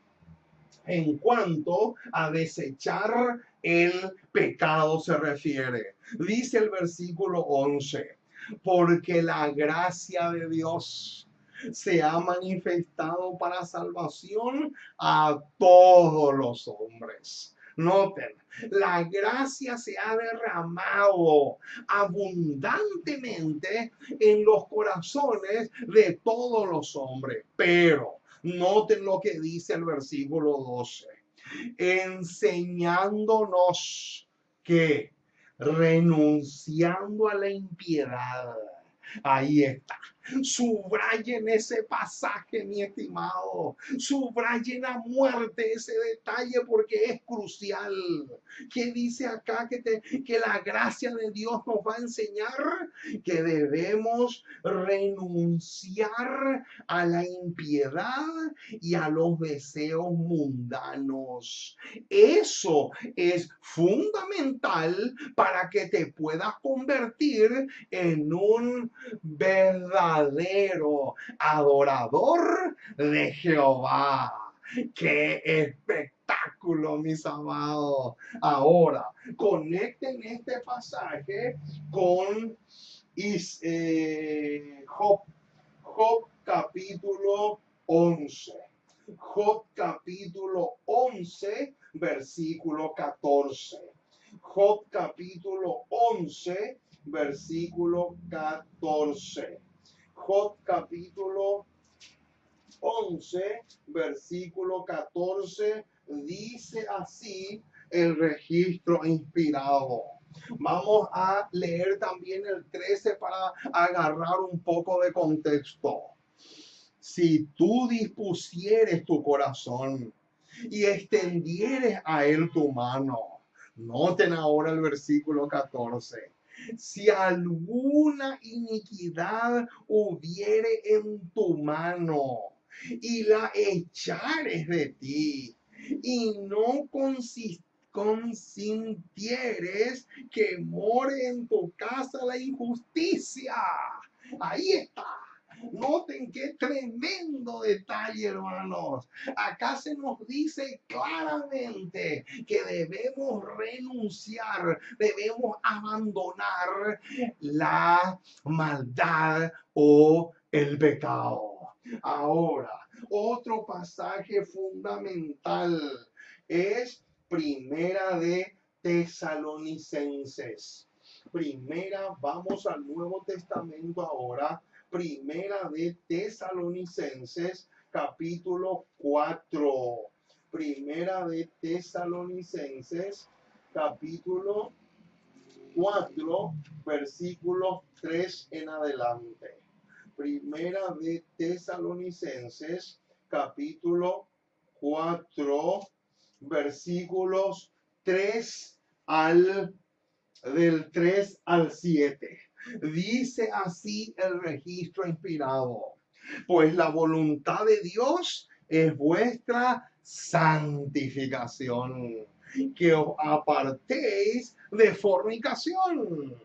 en cuanto a desechar el pecado se refiere. Dice el versículo 11, porque la gracia de Dios se ha manifestado para salvación a todos los hombres. Noten, la gracia se ha derramado abundantemente en los corazones de todos los hombres. Pero noten lo que dice el versículo 12. Enseñándonos que renunciando a la impiedad, ahí está. Subrayen ese pasaje, mi estimado. Subrayen a muerte ese detalle porque es crucial. ¿Qué dice acá? Que la gracia de Dios nos va a enseñar que debemos renunciar a la impiedad y a los deseos mundanos. Eso es fundamental para que te puedas convertir en un verdadero adorador de Jehová. ¡Qué espectáculo, mis amados! Ahora, conecten este pasaje con Job, Job capítulo 11. Job capítulo 11, versículo 14. Job capítulo 11, versículo 14. Job capítulo 11, versículo 14, dice así el registro inspirado. Vamos a leer también el 13 para agarrar un poco de contexto. Si tú dispusieres tu corazón y extendieres a él tu mano. Noten ahora el versículo 14. Si alguna iniquidad hubiere en tu mano y la echares de ti y no consintieres que more en tu casa la injusticia. Ahí está. Noten qué tremendo detalle, hermanos. Acá se nos dice claramente que debemos renunciar, debemos abandonar la maldad o el pecado. Ahora, otro pasaje fundamental es Primera de Tesalonicenses. Vamos al Nuevo Testamento ahora. Primera de Tesalonicenses, capítulo 4. Primera de Tesalonicenses, capítulo 4, versículos 3 en adelante. Primera de Tesalonicenses, capítulo 4, versículos 3 del 3 al 7. Dice así el registro inspirado. Pues la voluntad de Dios es vuestra santificación, que os apartéis de fornicación,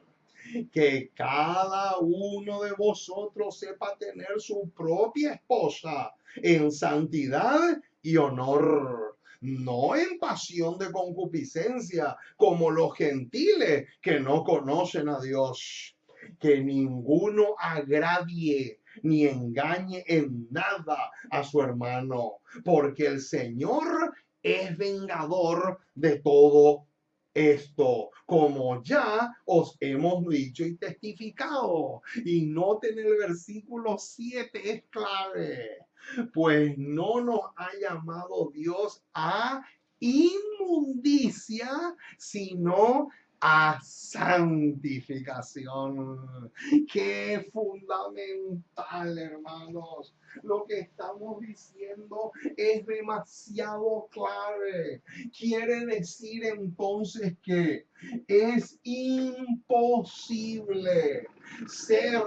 que cada uno de vosotros sepa tener su propia esposa en santidad y honor, no en pasión de concupiscencia, como los gentiles que no conocen a Dios. Que ninguno agravie ni engañe en nada a su hermano, porque el Señor es vengador de todo esto, como ya os hemos dicho y testificado. Y noten el versículo 7, es clave. Pues no nos ha llamado Dios a inmundicia, sino a santificación. Qué fundamental, hermanos. Lo que estamos diciendo es demasiado clave. Quiere decir entonces que es imposible ser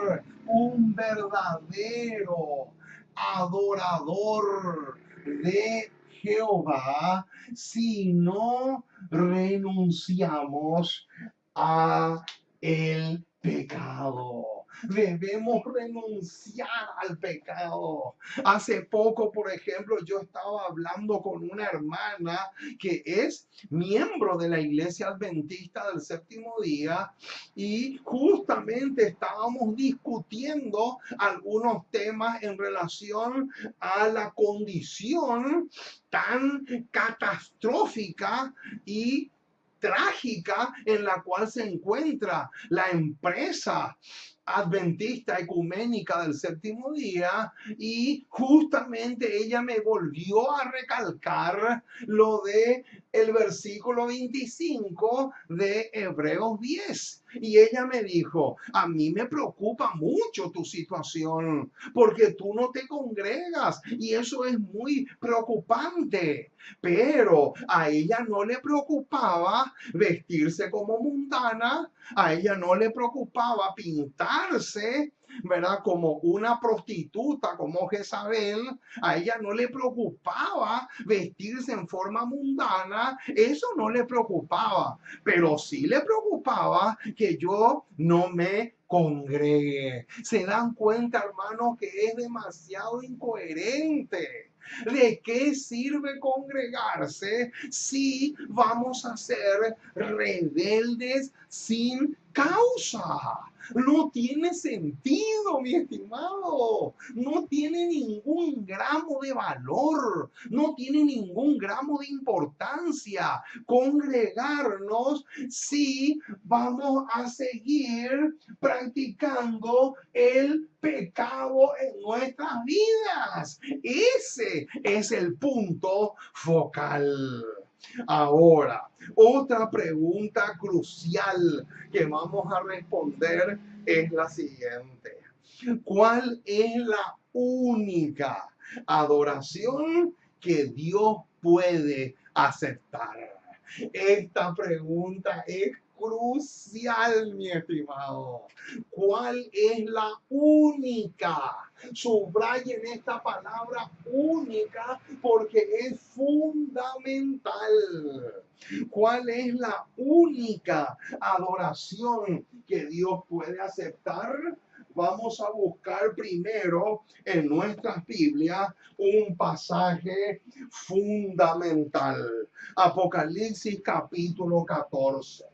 un verdadero adorador de Jehová si no renunciamos a el pecado. Debemos renunciar al pecado. Hace poco, por ejemplo, yo estaba hablando con una hermana que es miembro de la Iglesia Adventista del Séptimo Día y justamente estábamos discutiendo algunos temas en relación a la condición tan catastrófica y trágica en la cual se encuentra la empresa adventista ecuménica del séptimo día, y justamente ella me volvió a recalcar lo de el versículo 25 de Hebreos 10. Y ella me dijo, a mí me preocupa mucho tu situación porque tú no te congregas y eso es muy preocupante. Pero a ella no le preocupaba vestirse como mundana, a ella no le preocupaba pintarse, ¿verdad? Como una prostituta, como Jezabel. A ella no le preocupaba vestirse en forma mundana, eso no le preocupaba, pero sí le preocupaba que yo no me congregue. Se dan cuenta, hermanos, que es demasiado incoherente. ¿De qué sirve congregarse si vamos a ser rebeldes sin causa? No tiene sentido, mi estimado. No tiene ningún gramo de valor. No tiene ningún gramo de importancia congregarnos si vamos a seguir practicando el pecado en nuestras vidas. Ese es el punto focal. Ahora, otra pregunta crucial que vamos a responder es la siguiente. ¿Cuál es la única adoración que Dios puede aceptar? Esta pregunta es crucial, mi estimado. ¿Cuál es la única? Subrayen esta palabra única porque es fundamental. ¿Cuál es la única adoración que Dios puede aceptar? Vamos a buscar primero en nuestras Biblias un pasaje fundamental. Apocalipsis capítulo 14.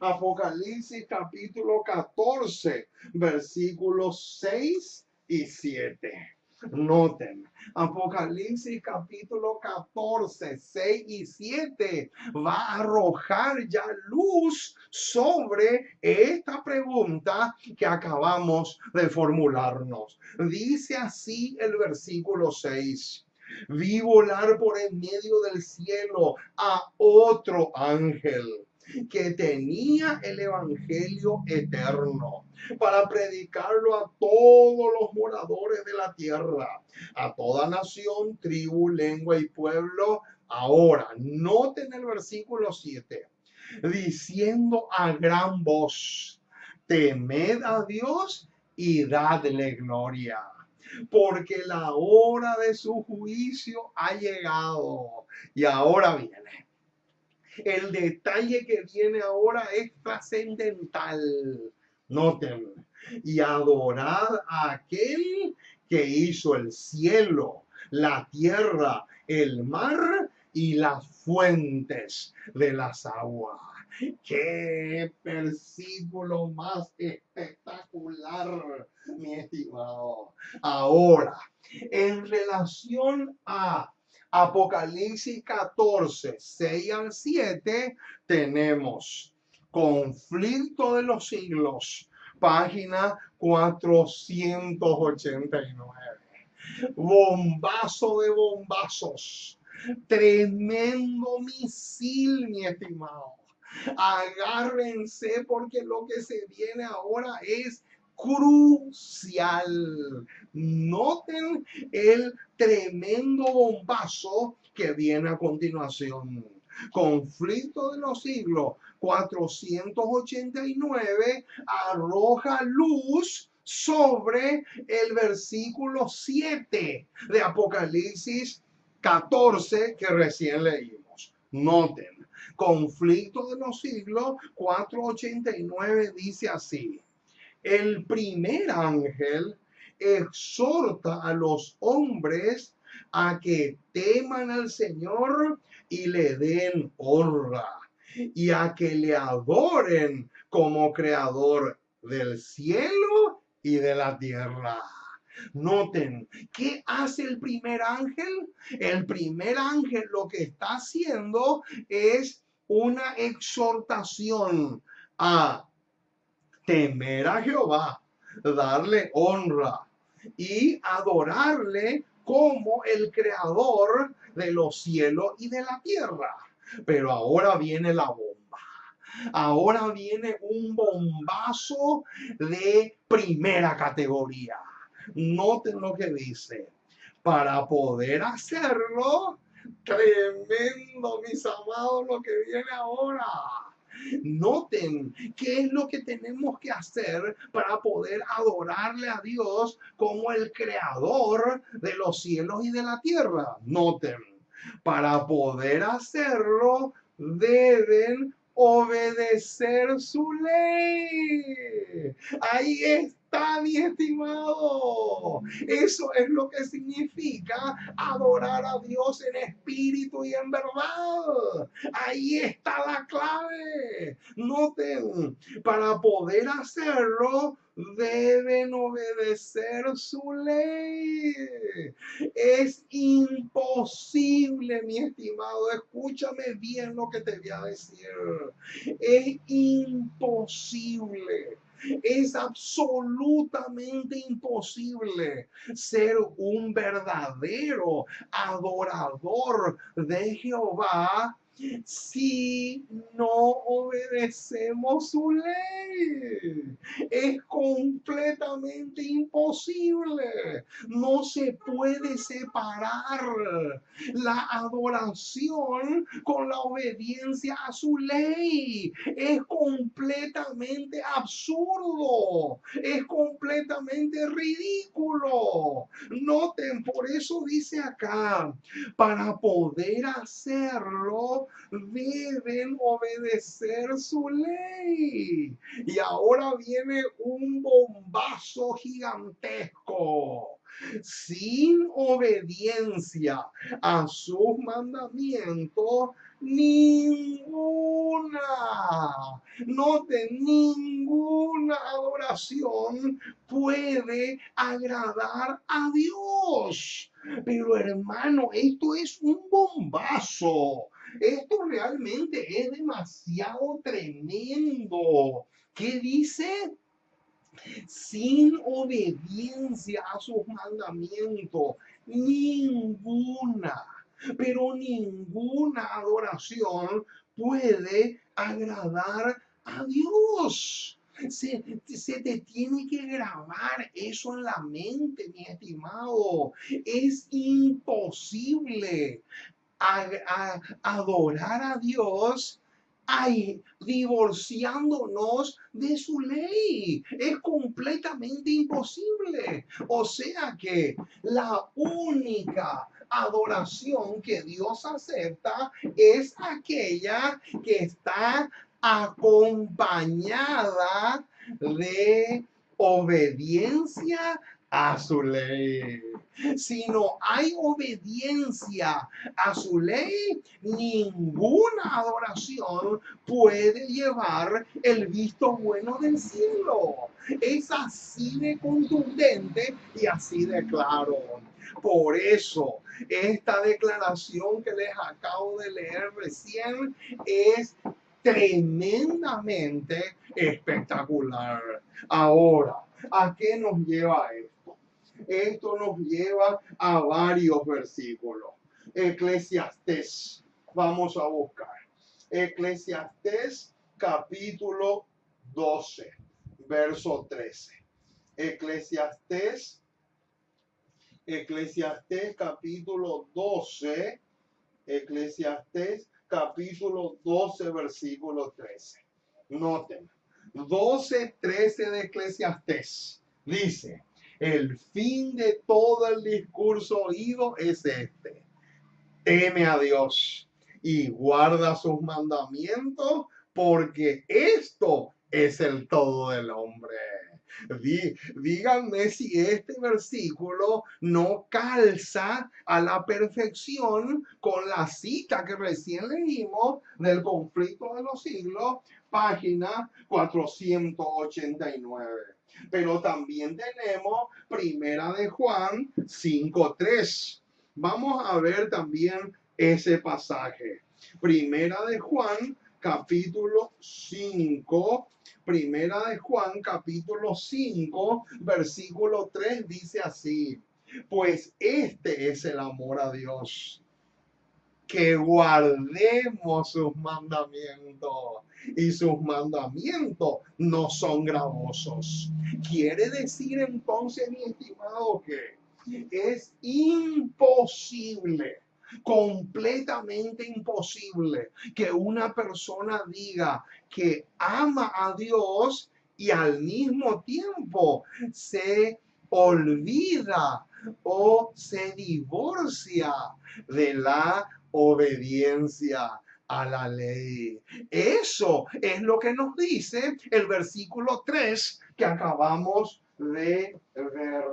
Apocalipsis capítulo 14, versículos 6 y 7. Noten, Apocalipsis capítulo 14, 6 y 7 va a arrojar ya luz sobre esta pregunta que acabamos de formularnos. Dice así el versículo 6. Vi volar por en medio del cielo a otro ángel que tenía el evangelio eterno para predicarlo a todos los moradores de la tierra, a toda nación, tribu, lengua y pueblo. Ahora, noten el versículo 7, diciendo a gran voz, temed a Dios y dadle gloria, porque la hora de su juicio ha llegado. Y ahora viene. El detalle que viene ahora es trascendental. Noten. Y adorad a aquel que hizo el cielo, la tierra, el mar y las fuentes de las aguas. Qué versículo más espectacular, mi estimado. Ahora, en relación a Apocalipsis 14, 6 al 7, tenemos Conflicto de los Siglos, página 489. Bombazo de bombazos. Tremendo misil, mi estimado. Agárrense porque lo que se viene ahora es crucial. Noten el tremendo bombazo que viene a continuación. Conflicto de los siglos 489 arroja luz sobre el versículo 7 de Apocalipsis 14 que recién leímos. Noten, Conflicto de los siglos 489 dice así. El primer ángel exhorta a los hombres a que teman al Señor y le den honra y a que le adoren como creador del cielo y de la tierra. Noten, ¿qué hace el primer ángel? El primer ángel lo que está haciendo es una exhortación a temer a Jehová, darle honra y adorarle como el creador de los cielos y de la tierra. Pero ahora viene la bomba. Ahora viene un bombazo de primera categoría. Noten lo que dice. Para poder hacerlo, tremendo, mis amados, lo que viene ahora. Noten qué es lo que tenemos que hacer para poder adorarle a Dios como el creador de los cielos y de la tierra. Noten, para poder hacerlo deben obedecer su ley. Ahí está, mi estimado. Eso es lo que significa adorar a Dios en espíritu y en verdad. Ahí está la clave. Noten, para poder hacerlo, deben obedecer su ley. Es imposible, mi estimado, escúchame bien lo que te voy a decir. Es imposible. Es absolutamente imposible ser un verdadero adorador de Jehová si no obedecemos su ley. Es completamente imposible. No se puede separar la adoración con la obediencia a su ley. Es completamente absurdo. Es completamente ridículo. Noten, por eso dice acá, para poder hacerlo, deben obedecer su ley. Y ahora viene un bombazo gigantesco. Sin obediencia a sus mandamientos, ninguna, noten, ninguna adoración puede agradar a Dios. Pero hermano, esto es un bombazo. Esto realmente es demasiado tremendo. ¿Qué dice? Sin obediencia a sus mandamientos, ninguna, pero ninguna adoración puede agradar a Dios. Se te tiene que grabar eso en la mente, mi estimado. Es imposible adorar a Dios divorciándonos de su ley. Es completamente imposible. O sea que la única adoración que Dios acepta es aquella que está acompañada de obediencia a su ley. Si no hay obediencia a su ley, ninguna adoración puede llevar el visto bueno del cielo. Es así de contundente y así de claro. Por eso, esta declaración que les acabo de leer recién es tremendamente espectacular. Ahora, ¿a qué nos lleva esto? Esto nos lleva a varios versículos. Eclesiastés, vamos a buscar. Eclesiastés capítulo 12, verso 13. Eclesiastés capítulo 12, Eclesiastés capítulo 12, versículo 13. Noten, 12, 13 de Eclesiastés. Dice, el fin de todo el discurso oído es este: teme a Dios y guarda sus mandamientos, porque esto es el todo del hombre. Díganme si este versículo no calza a la perfección con la cita que recién leímos del conflicto de los siglos, página 489. Pero también tenemos Primera de Juan 5:3. Vamos a ver también ese pasaje. Primera de Juan, capítulo 5. Primera de Juan, capítulo 5, versículo 3 dice así: pues este es el amor a Dios, que guardemos sus mandamientos, y sus mandamientos no son gravosos. Quiere decir entonces, mi estimado, que es imposible, completamente imposible, que una persona diga que ama a Dios y al mismo tiempo se olvida o se divorcia de la obediencia a la ley. Eso es lo que nos dice el versículo 3 que acabamos de ver.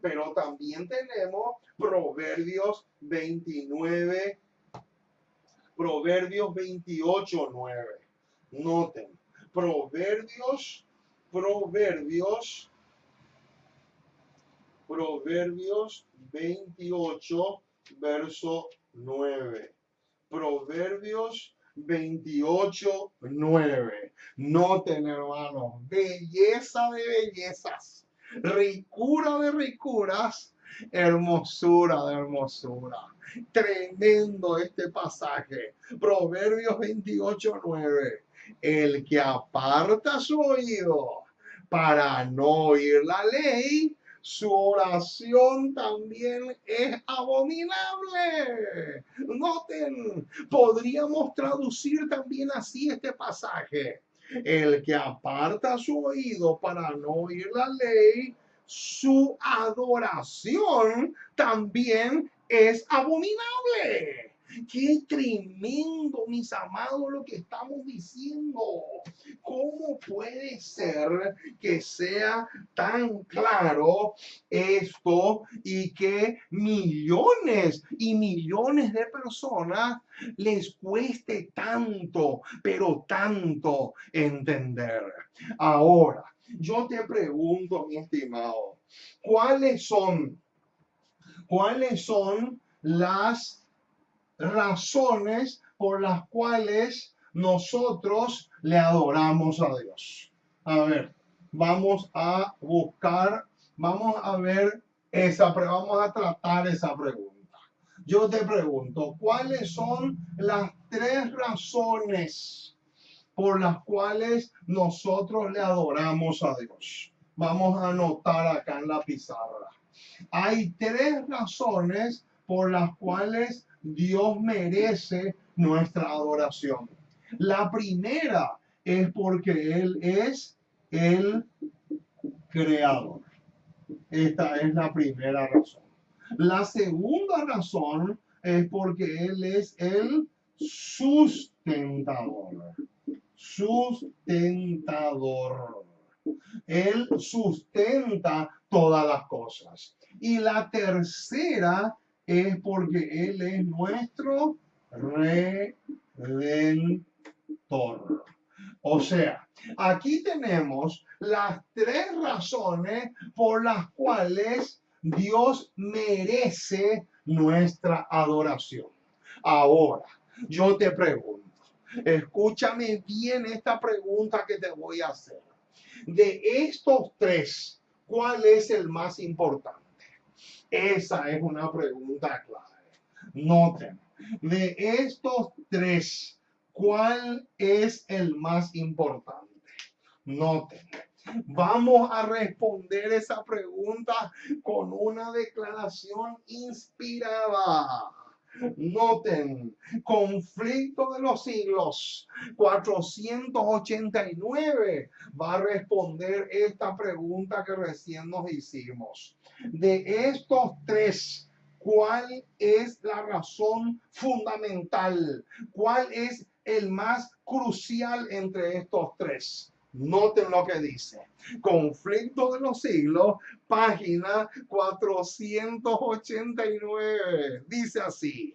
Pero también tenemos Proverbios 29, Proverbios 28, 9. Noten, Proverbios 28, verso 9. Proverbios 28, 9. Noten, hermanos, belleza de bellezas, ricura de ricuras, hermosura de hermosura. Tremendo este pasaje. Proverbios 28, 9. El que aparta su oído para no oír la ley, su oración también es abominable. Noten, podríamos traducir también así este pasaje: el que aparta su oído para no oír la ley, su adoración también es abominable. Qué tremendo, mis amados, lo que estamos diciendo. ¿Cómo puede ser que sea tan claro esto y que millones y millones de personas les cueste tanto, pero tanto entender? Ahora, yo te pregunto, mi estimado, ¿cuáles son las razones por las cuales nosotros le adoramos a Dios? A ver, vamos a buscar, vamos a ver vamos a tratar esa pregunta. Yo te pregunto, ¿cuáles son las 3 razones por las cuales nosotros le adoramos a Dios? Vamos a anotar acá en la pizarra. Hay 3 razones por las cuales Dios merece nuestra adoración. La primera es porque Él es el creador. Esta es la primera razón. La segunda razón es porque Él es el sustentador. Sustentador. Él sustenta todas las cosas. Y la tercera es porque Él es nuestro redentor. O sea, aquí tenemos las 3 razones por las cuales Dios merece nuestra adoración. Ahora, yo te pregunto, escúchame bien esta pregunta que te voy a hacer. De estos 3, ¿cuál es el más importante? Esa es una pregunta clave. Noten, de estos 3, ¿cuál es el más importante? Noten, vamos a responder esa pregunta con una declaración inspirada. Noten, conflicto de los siglos 489 va a responder esta pregunta que recién nos hicimos. De estos 3, ¿cuál es la razón fundamental? ¿Cuál es el más crucial entre estos 3? Noten lo que dice. Conflicto de los siglos, página 489. Dice así: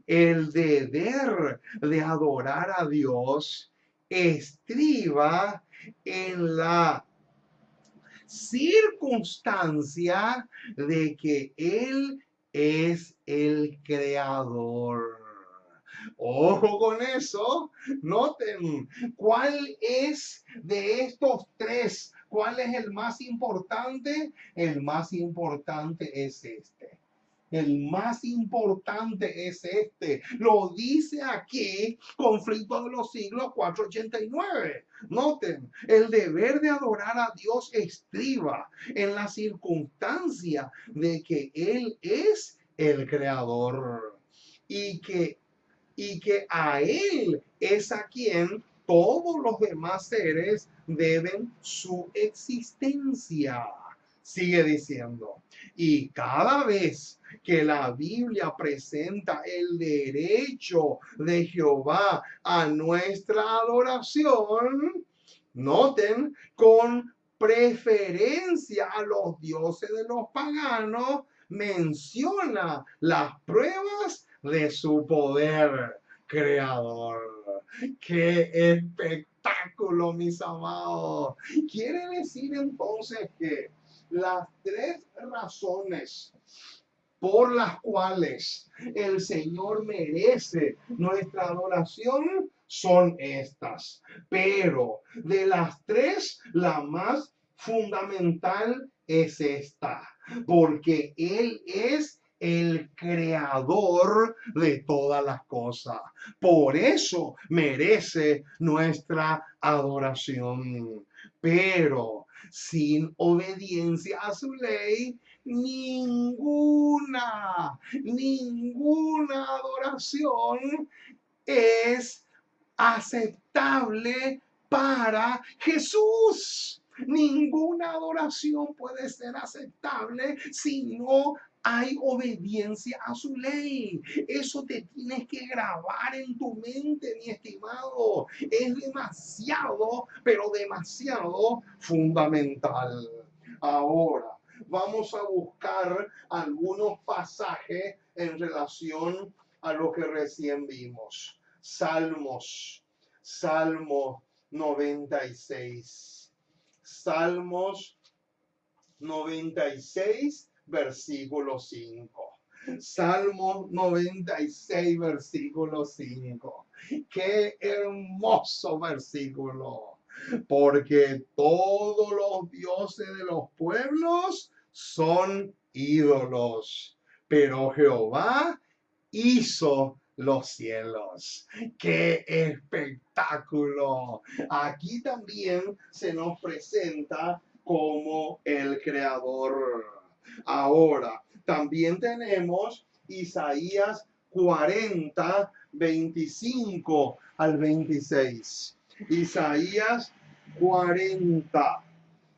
el deber de adorar a Dios estriba en la circunstancia de que Él es el creador. Ojo con eso. Noten cuál es de estos tres. ¿Cuál es el más importante? El más importante es este. El más importante es este. Lo dice aquí, Conflicto de los Siglos 489. Noten, el deber de adorar a Dios estriba en la circunstancia de que Él es el creador y que a Él es a quien todos los demás seres deben su existencia. Sigue diciendo, y cada vez que la Biblia presenta el derecho de Jehová a nuestra adoración, noten, con preferencia a los dioses de los paganos, menciona las pruebas de su poder creador. ¡Qué espectáculo, mis amados! Quiere decir entonces que las tres razones por las cuales el Señor merece nuestra adoración son estas. Pero de las tres, la más fundamental es esta, porque Él es el creador de todas las cosas. Por eso merece nuestra adoración. Pero sin obediencia a su ley, ninguna adoración es aceptable para Jesús. Ninguna adoración puede ser aceptable si no hay obediencia a su ley. Eso te tienes que grabar en tu mente, mi estimado. Es demasiado, pero demasiado fundamental. Ahora, vamos a buscar algunos pasajes en relación a lo que recién vimos. Salmo 96. Salmos 96, versículo 5. Salmo 96, versículo 5. Qué hermoso versículo. Porque todos los dioses de los pueblos son ídolos, pero Jehová hizo los cielos. ¡Qué espectáculo! Aquí también se nos presenta como el creador. Ahora, también tenemos Isaías 40, 25 al 26. Isaías 40.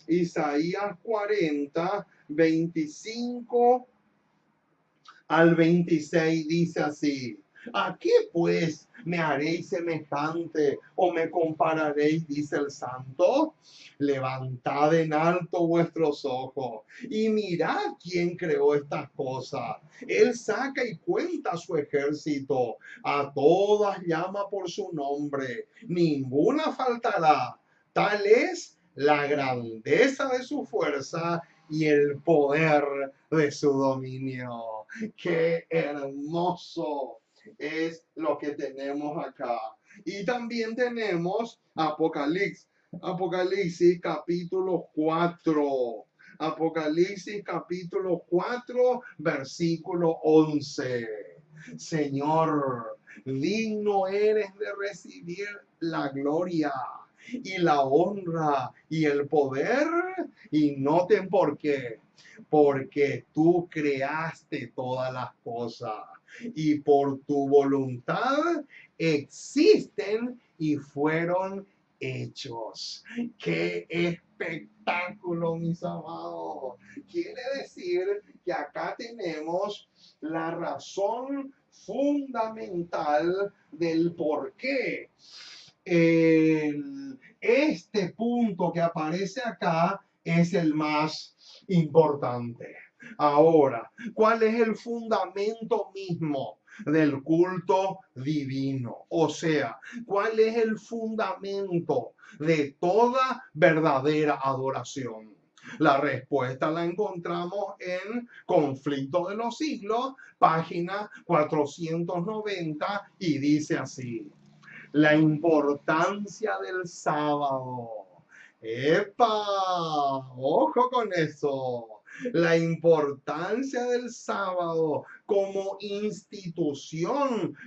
Isaías 40, 25 al 26 dice así: ¿a qué pues me haréis semejante o me compararéis? Dice el santo. Levantad en alto vuestros ojos y mirad quién creó estas cosas. Él saca y cuenta su ejército, a todas llama por su nombre, ninguna faltará. Tal es la grandeza de su fuerza y el poder de su dominio. Qué hermoso es lo que tenemos acá. Y también tenemos Apocalipsis capítulo 4. Apocalipsis capítulo 4, versículo 11. Señor, digno eres de recibir la gloria y la honra y el poder. Y noten por qué. Porque tú creaste todas las cosas y por tu voluntad existen y fueron hechos. ¡Qué espectáculo, mis amados! Quiere decir que acá tenemos la razón fundamental del por qué este punto que aparece acá es el más importante. Ahora, ¿cuál es el fundamento mismo del culto divino? O sea, ¿cuál es el fundamento de toda verdadera adoración? La respuesta la encontramos en Conflicto de los Siglos, página 490, y dice así: la importancia del sábado. ¡Epa! Ojo con eso. La importancia del sábado como institución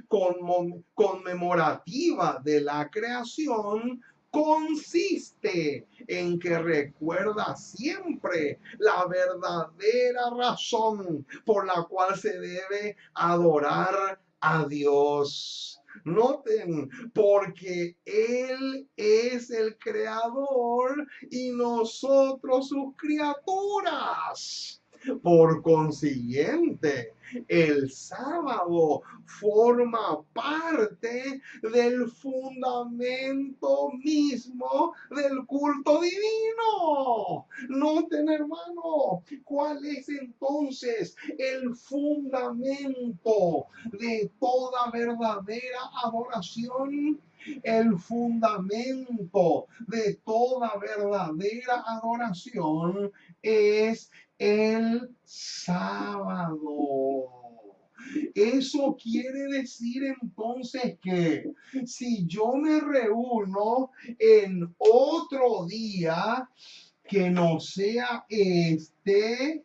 conmemorativa de la creación consiste en que recuerda siempre la verdadera razón por la cual se debe adorar a Dios. Noten, porque Él es el creador y nosotros sus criaturas. Por consiguiente, el sábado forma parte del fundamento mismo del culto divino. Noten, hermano, ¿cuál es entonces el fundamento de toda verdadera adoración? El fundamento de toda verdadera adoración es el sábado. Eso quiere decir entonces que si yo me reúno en otro día que no sea este,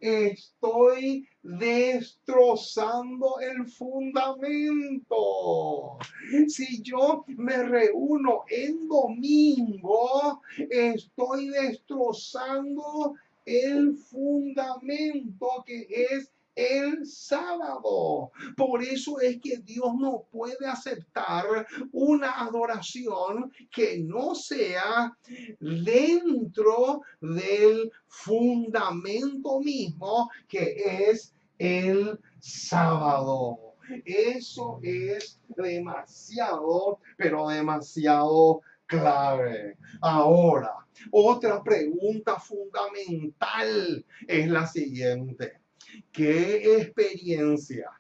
estoy destrozando el fundamento. Si yo me reúno en domingo, estoy destrozando el fundamento que es el sábado. Por eso es que Dios no puede aceptar una adoración que no sea dentro del fundamento mismo que es el sábado. Eso es demasiado, pero demasiado clave. Ahora, otra pregunta fundamental es la siguiente: ¿qué experiencia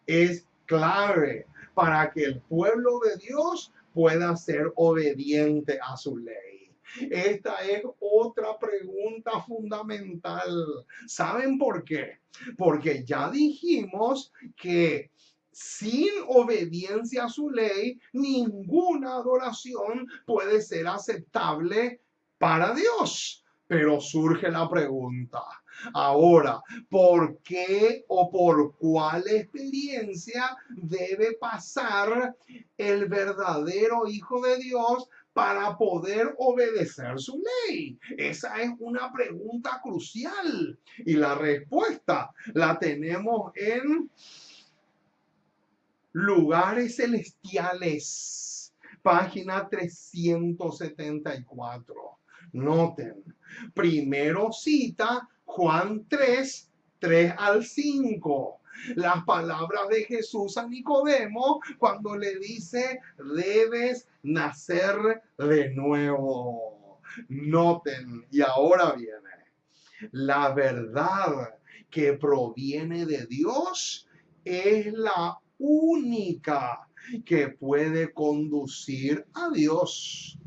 es clave para que el pueblo de Dios pueda ser obediente a su ley? Esta es otra pregunta fundamental. ¿Saben por qué? Porque ya dijimos que sin obediencia a su ley, ninguna adoración puede ser aceptable para Dios. Pero surge la pregunta: ahora, ¿por qué o por cuál experiencia debe pasar el verdadero Hijo de Dios para poder obedecer su ley? Esa es una pregunta crucial y la respuesta la tenemos en Lugares Celestiales, página 374. Noten, primero cita Juan 3, 3 al 5. Las palabras de Jesús a Nicodemo cuando le dice: debes nacer de nuevo. Noten, y ahora viene la verdad que proviene de Dios, es la única que puede conducir a Dios,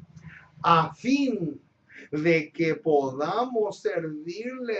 a fin de que podamos servirle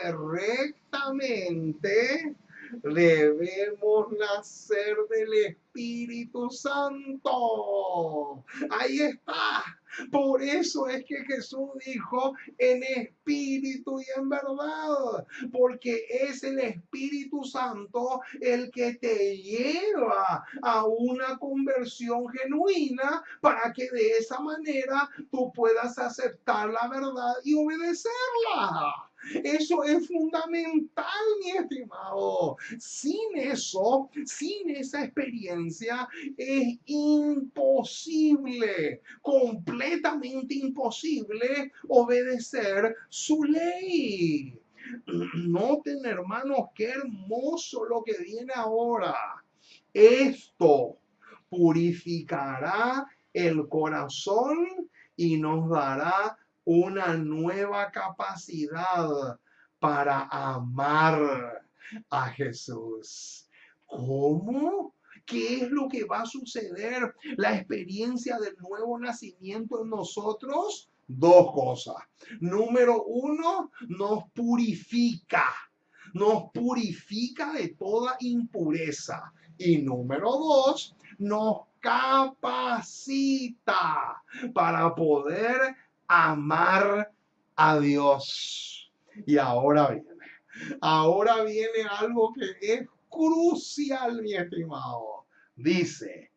rectamente. Debemos nacer del Espíritu Santo. Ahí está. Por eso es que Jesús dijo: en espíritu y en verdad, porque es el Espíritu Santo el que te lleva a una conversión genuina para que de esa manera tú puedas aceptar la verdad y obedecerla. Eso es fundamental, mi estimado. Sin eso, sin esa experiencia, es imposible, completamente imposible obedecer su ley. Noten, hermanos, qué hermoso lo que viene ahora. Esto purificará el corazón y nos dará una nueva capacidad para amar a Jesús. ¿Cómo? ¿Qué es lo que va a suceder? La experiencia del nuevo nacimiento en nosotros. Dos cosas. Número uno, nos purifica de toda impureza. Y número dos, nos capacita para poder amar a Dios. Y ahora viene algo que es crucial, mi estimado. Dice,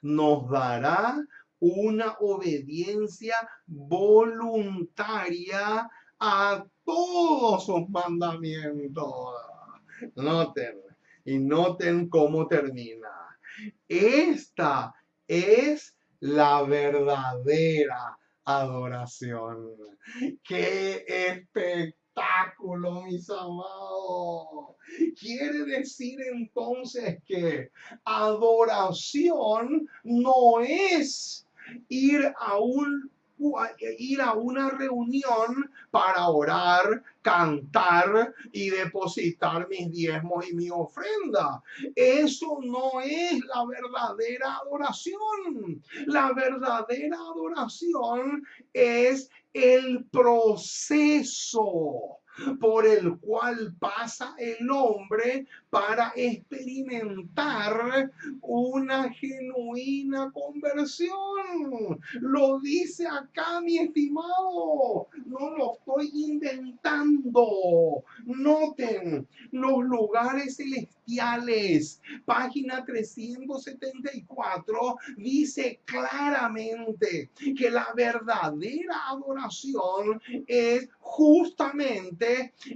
nos dará una obediencia voluntaria a todos sus mandamientos. Noten, y noten cómo termina. Esta es la verdadera adoración. ¡Qué espectáculo, mis amados! Quiere decir entonces que adoración no es ir a una reunión para orar, cantar y depositar mis diezmos y mi ofrenda. Eso no es la verdadera adoración. La verdadera adoración es el proceso por el cual pasa el hombre para experimentar una genuina conversión. Lo dice acá, mi estimado, no lo estoy inventando. Noten los lugares celestiales, página 374, dice claramente que la verdadera adoración es justamente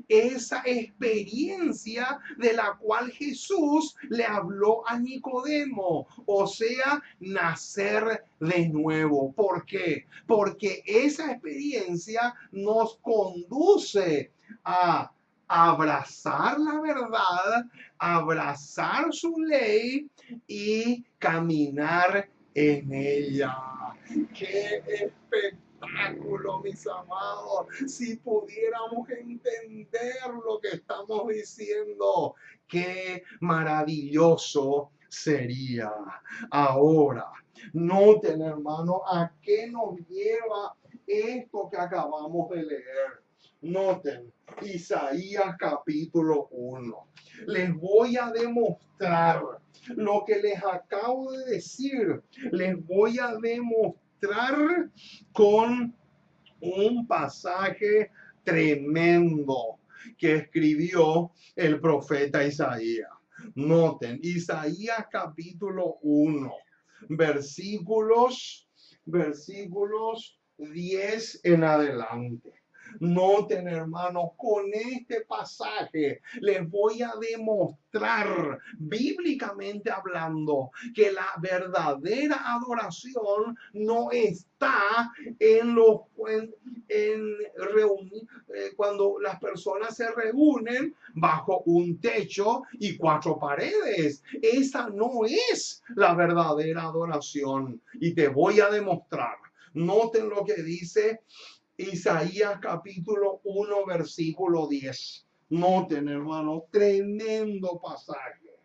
esa experiencia de la cual Jesús le habló a Nicodemo, o sea, nacer de nuevo. ¿Por qué? Porque esa experiencia nos conduce a abrazar la verdad, abrazar su ley y caminar en ella. ¡Qué espectáculo, mis amados! Si pudiéramos entender lo que estamos diciendo, qué maravilloso sería. Ahora, noten, hermano, a qué nos lleva esto que acabamos de leer. Noten, Isaías capítulo 1. Les voy a demostrar lo que les acabo de decir. Les voy a demostrar con un pasaje tremendo que escribió el profeta Isaías. Noten, Isaías capítulo 1, versículos 10 en adelante. Noten, hermanos, con este pasaje les voy a demostrar, bíblicamente hablando, que la verdadera adoración no está en los cuando las personas se reúnen bajo un techo y cuatro paredes. Esa no es la verdadera adoración. Y te voy a demostrar. Noten lo que dice Isaías capítulo 1, versículo 10. Noten, hermano, tremendo pasaje.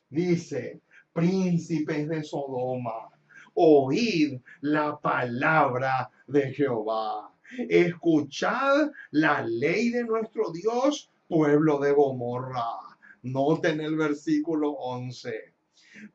Dice, príncipes de Sodoma, oíd la palabra de Jehová. Escuchad la ley de nuestro Dios, pueblo de Gomorra. Noten el versículo 11.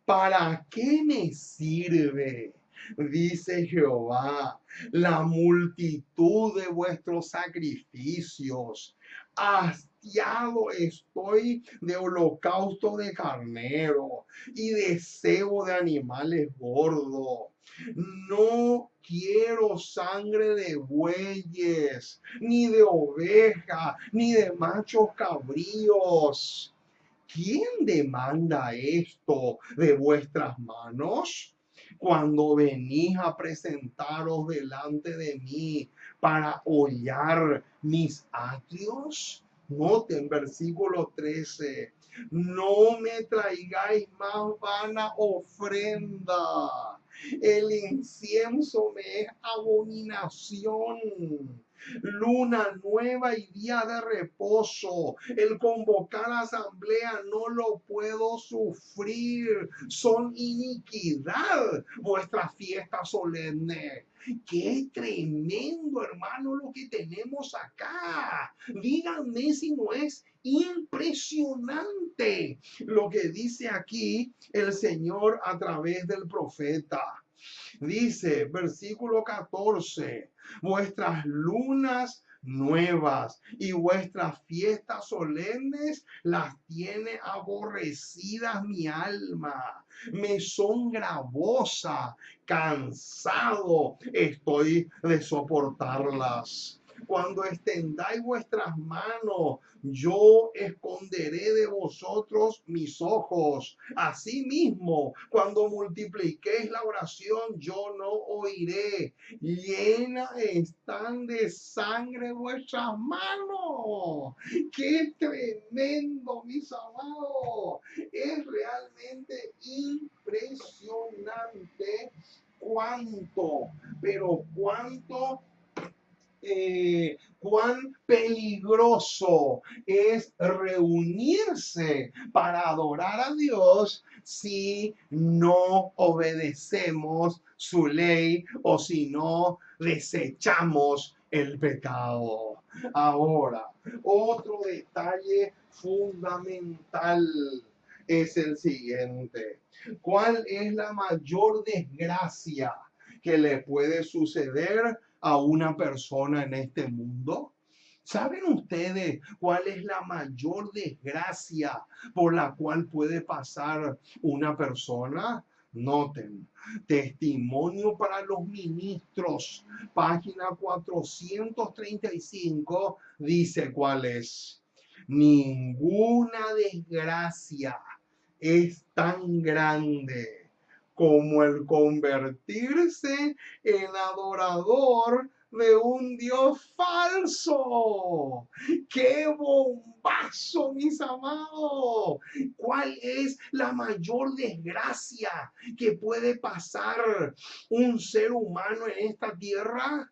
¿Para qué me sirve, dice Jehová, la multitud de vuestros sacrificios? Hastiado estoy de holocausto de carnero y de cebo de animales gordos. No quiero sangre de bueyes, ni de oveja, ni de machos cabríos. ¿Quién demanda esto de vuestras manos? Cuando venís a presentaros delante de mí para hollar mis atrios. Noten versículo 13. No me traigáis más vana ofrenda, El incienso me es abominación. Luna nueva y día de reposo. El convocar asamblea no lo puedo sufrir. Son iniquidad vuestras fiestas solemnes. Qué tremendo, hermano, lo que tenemos acá. Díganme si no es impresionante lo que dice aquí el Señor a través del profeta. Dice, versículo 14, vuestras lunas nuevas y vuestras fiestas solemnes las tiene aborrecidas mi alma, me son gravosas, cansado estoy de soportarlas. Cuando extendáis vuestras manos, yo esconderé de vosotros mis ojos. Asimismo, cuando multipliquéis la oración, yo no oiré. Llenas están de sangre vuestras manos. ¡Qué tremendo, mis amados! Es realmente impresionante cuánto, pero cuánto cuán peligroso es reunirse para adorar a Dios si no obedecemos su ley o si no desechamos el pecado. Ahora, otro detalle fundamental es el siguiente. ¿Cuál es la mayor desgracia que le puede suceder a una persona en este mundo? ¿Saben ustedes cuál es la mayor desgracia por la cual puede pasar una persona? Noten, testimonio para los ministros, página 435, dice cuál es. Ninguna desgracia es tan grande como el convertirse en adorador de un Dios falso. ¡Qué bombazo, mis amados! ¿Cuál es la mayor desgracia que puede pasar un ser humano en esta tierra?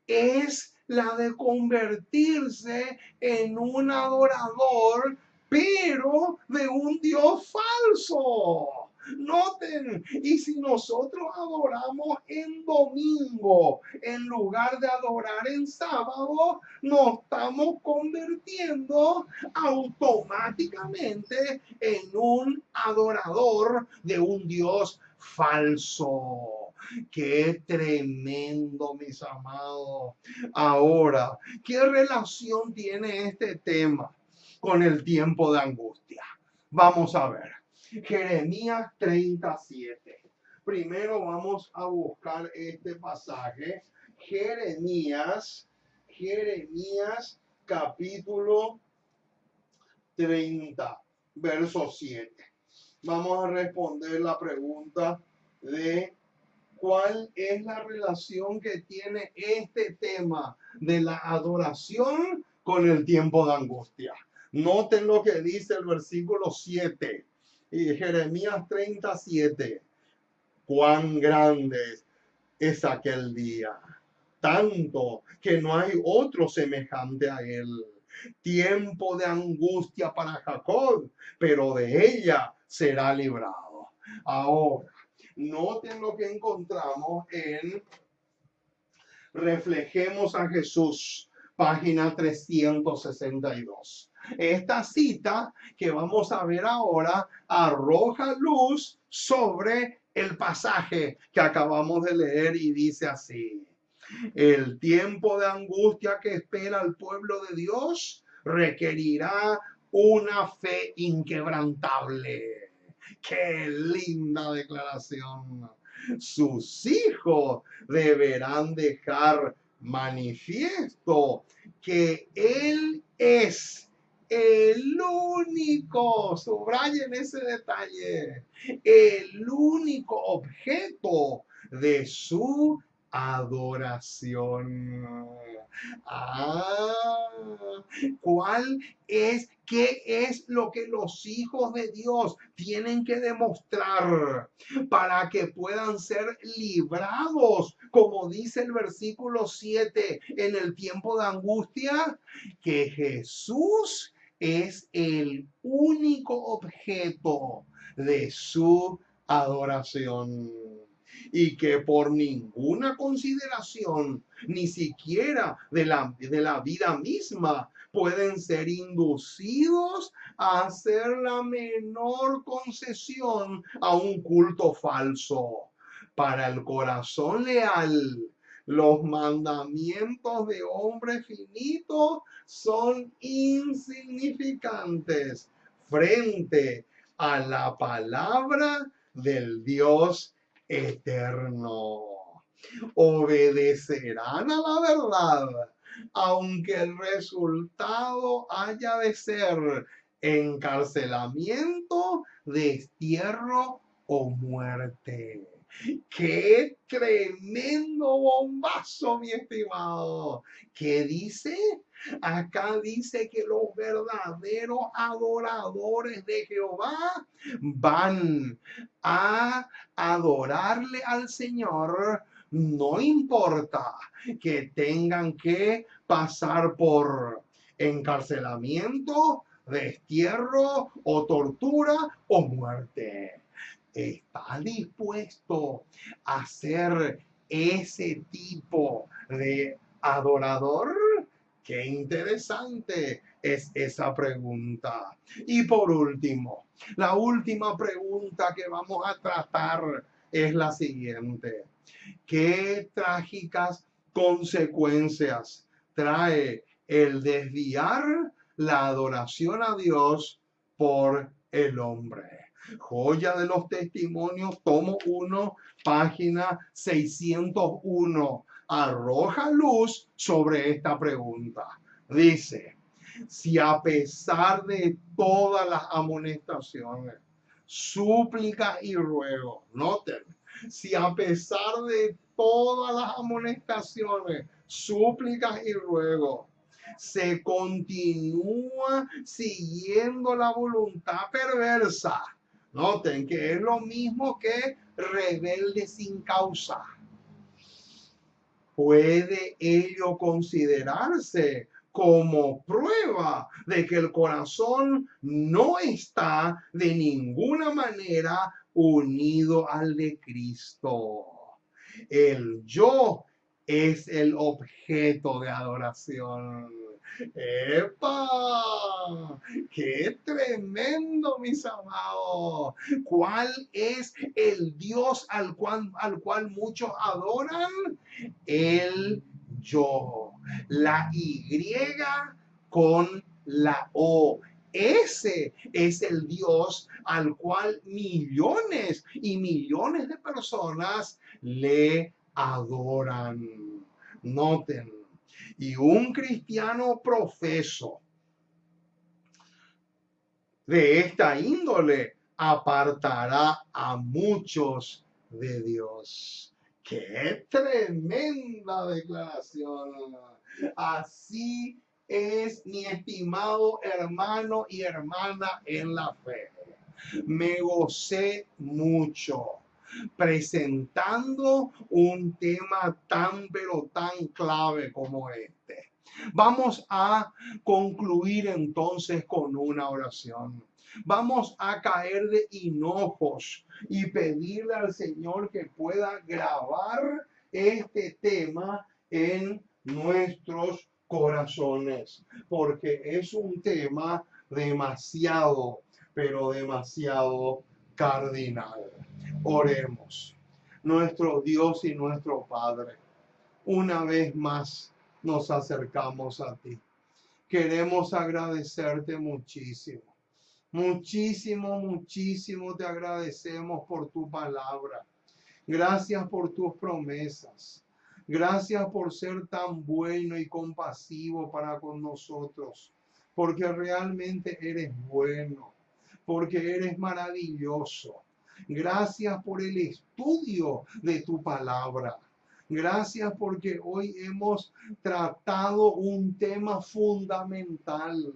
Es la de convertirse en un adorador, pero de un Dios falso. Noten, y si nosotros adoramos en domingo en lugar de adorar en sábado, nos estamos convirtiendo automáticamente en un adorador de un Dios falso. Qué tremendo, mis amados. Ahora, ¿qué relación tiene este tema con el tiempo de angustia? Vamos a ver. Jeremías 37. Primero vamos a buscar este pasaje. Jeremías capítulo 30, verso 7. Vamos a responder la pregunta de cuál es la relación que tiene este tema de la adoración con el tiempo de angustia. Noten lo que dice el versículo 7 y Jeremías 37. Cuán grande es aquel día, tanto que no hay otro semejante a él. Tiempo de angustia para Jacob, pero de ella será librado. Ahora, noten lo que encontramos en Reflejemos a Jesús, página 362. Esta cita que vamos a ver ahora arroja luz sobre el pasaje que acabamos de leer y dice así: el tiempo de angustia que espera el pueblo de Dios requerirá una fe inquebrantable. ¡Qué linda declaración! Sus hijos deberán dejar manifiesto que Él es el único, subrayen ese detalle, el único objeto de su adoración. Ah, ¿qué es lo que los hijos de Dios tienen que demostrar para que puedan ser librados, como dice el versículo 7, en el tiempo de angustia? Que Jesús es el único objeto de su adoración y que por ninguna consideración, ni siquiera de la vida misma, pueden ser inducidos a hacer la menor concesión a un culto falso. Para el corazón leal, los mandamientos de hombre finito son insignificantes frente a la palabra del Dios eterno. Obedecerán a la verdad, aunque el resultado haya de ser encarcelamiento, destierro o muerte. ¡Qué tremendo bombazo, mi estimado! ¿Qué dice? Acá dice que los verdaderos adoradores de Jehová van a adorarle al Señor, no importa que tengan que pasar por encarcelamiento, destierro o tortura o muerte. ¿Está dispuesto a ser ese tipo de adorador? Qué interesante es esa pregunta. Y por último, la última pregunta que vamos a tratar es la siguiente. ¿Qué trágicas consecuencias trae el desviar la adoración a Dios por el hombre? Joya de los Testimonios, tomo 1, página 601, arroja luz sobre esta pregunta. Dice: si a pesar de todas las amonestaciones, súplicas y ruegos, noten, si a pesar de todas las amonestaciones, súplicas y ruegos, se continúa siguiendo la voluntad perversa, noten que es lo mismo que rebelde sin causa, ¿puede ello considerarse como prueba de que el corazón no está de ninguna manera unido al de Cristo? El yo es el objeto de adoración. ¡Epa! ¡Qué tremendo, mis amados! ¿Cuál es el Dios al cual muchos adoran? El yo. La Y con la O. Ese es el Dios al cual millones y millones de personas le adoran. Noten, y un cristiano profeso de esta índole apartará a muchos de Dios. ¡Qué tremenda declaración! Así es, mi estimado hermano y hermana en la fe. Me gocé mucho presentando un tema tan pero tan clave como este. Vamos a concluir entonces con una oración. Vamos a caer de hinojos y pedirle al Señor que pueda grabar este tema en nuestros corazones, porque es un tema demasiado, pero demasiado cardinal. Oremos. Nuestro Dios y nuestro Padre, una vez más nos acercamos a ti. Queremos agradecerte muchísimo. Muchísimo, muchísimo te agradecemos por tu palabra. Gracias por tus promesas. Gracias por ser tan bueno y compasivo para con nosotros. Porque realmente eres bueno. Porque eres maravilloso. Gracias por el estudio de tu palabra. Gracias porque hoy hemos tratado un tema fundamental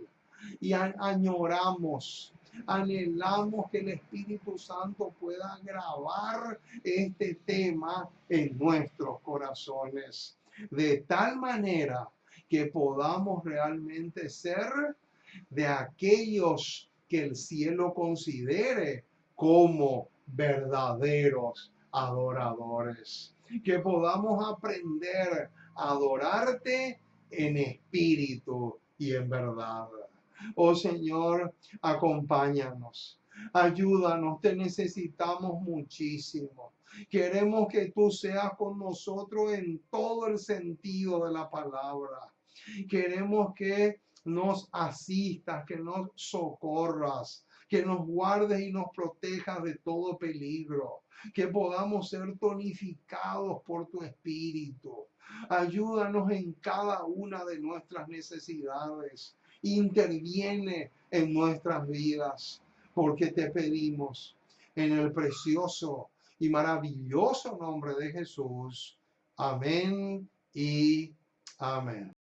y añoramos, anhelamos que el Espíritu Santo pueda grabar este tema en nuestros corazones, de tal manera que podamos realmente ser de aquellos que el cielo considere como verdaderos adoradores. Que podamos aprender a adorarte en espíritu y en verdad. Oh Señor, acompáñanos. Ayúdanos, te necesitamos muchísimo. Queremos que tú seas con nosotros en todo el sentido de la palabra. Queremos que nos asistas, que nos socorras, que nos guardes y nos protejas de todo peligro, que podamos ser tonificados por tu Espíritu. Ayúdanos en cada una de nuestras necesidades. Interviene en nuestras vidas, porque te pedimos en el precioso y maravilloso nombre de Jesús. Amén y amén.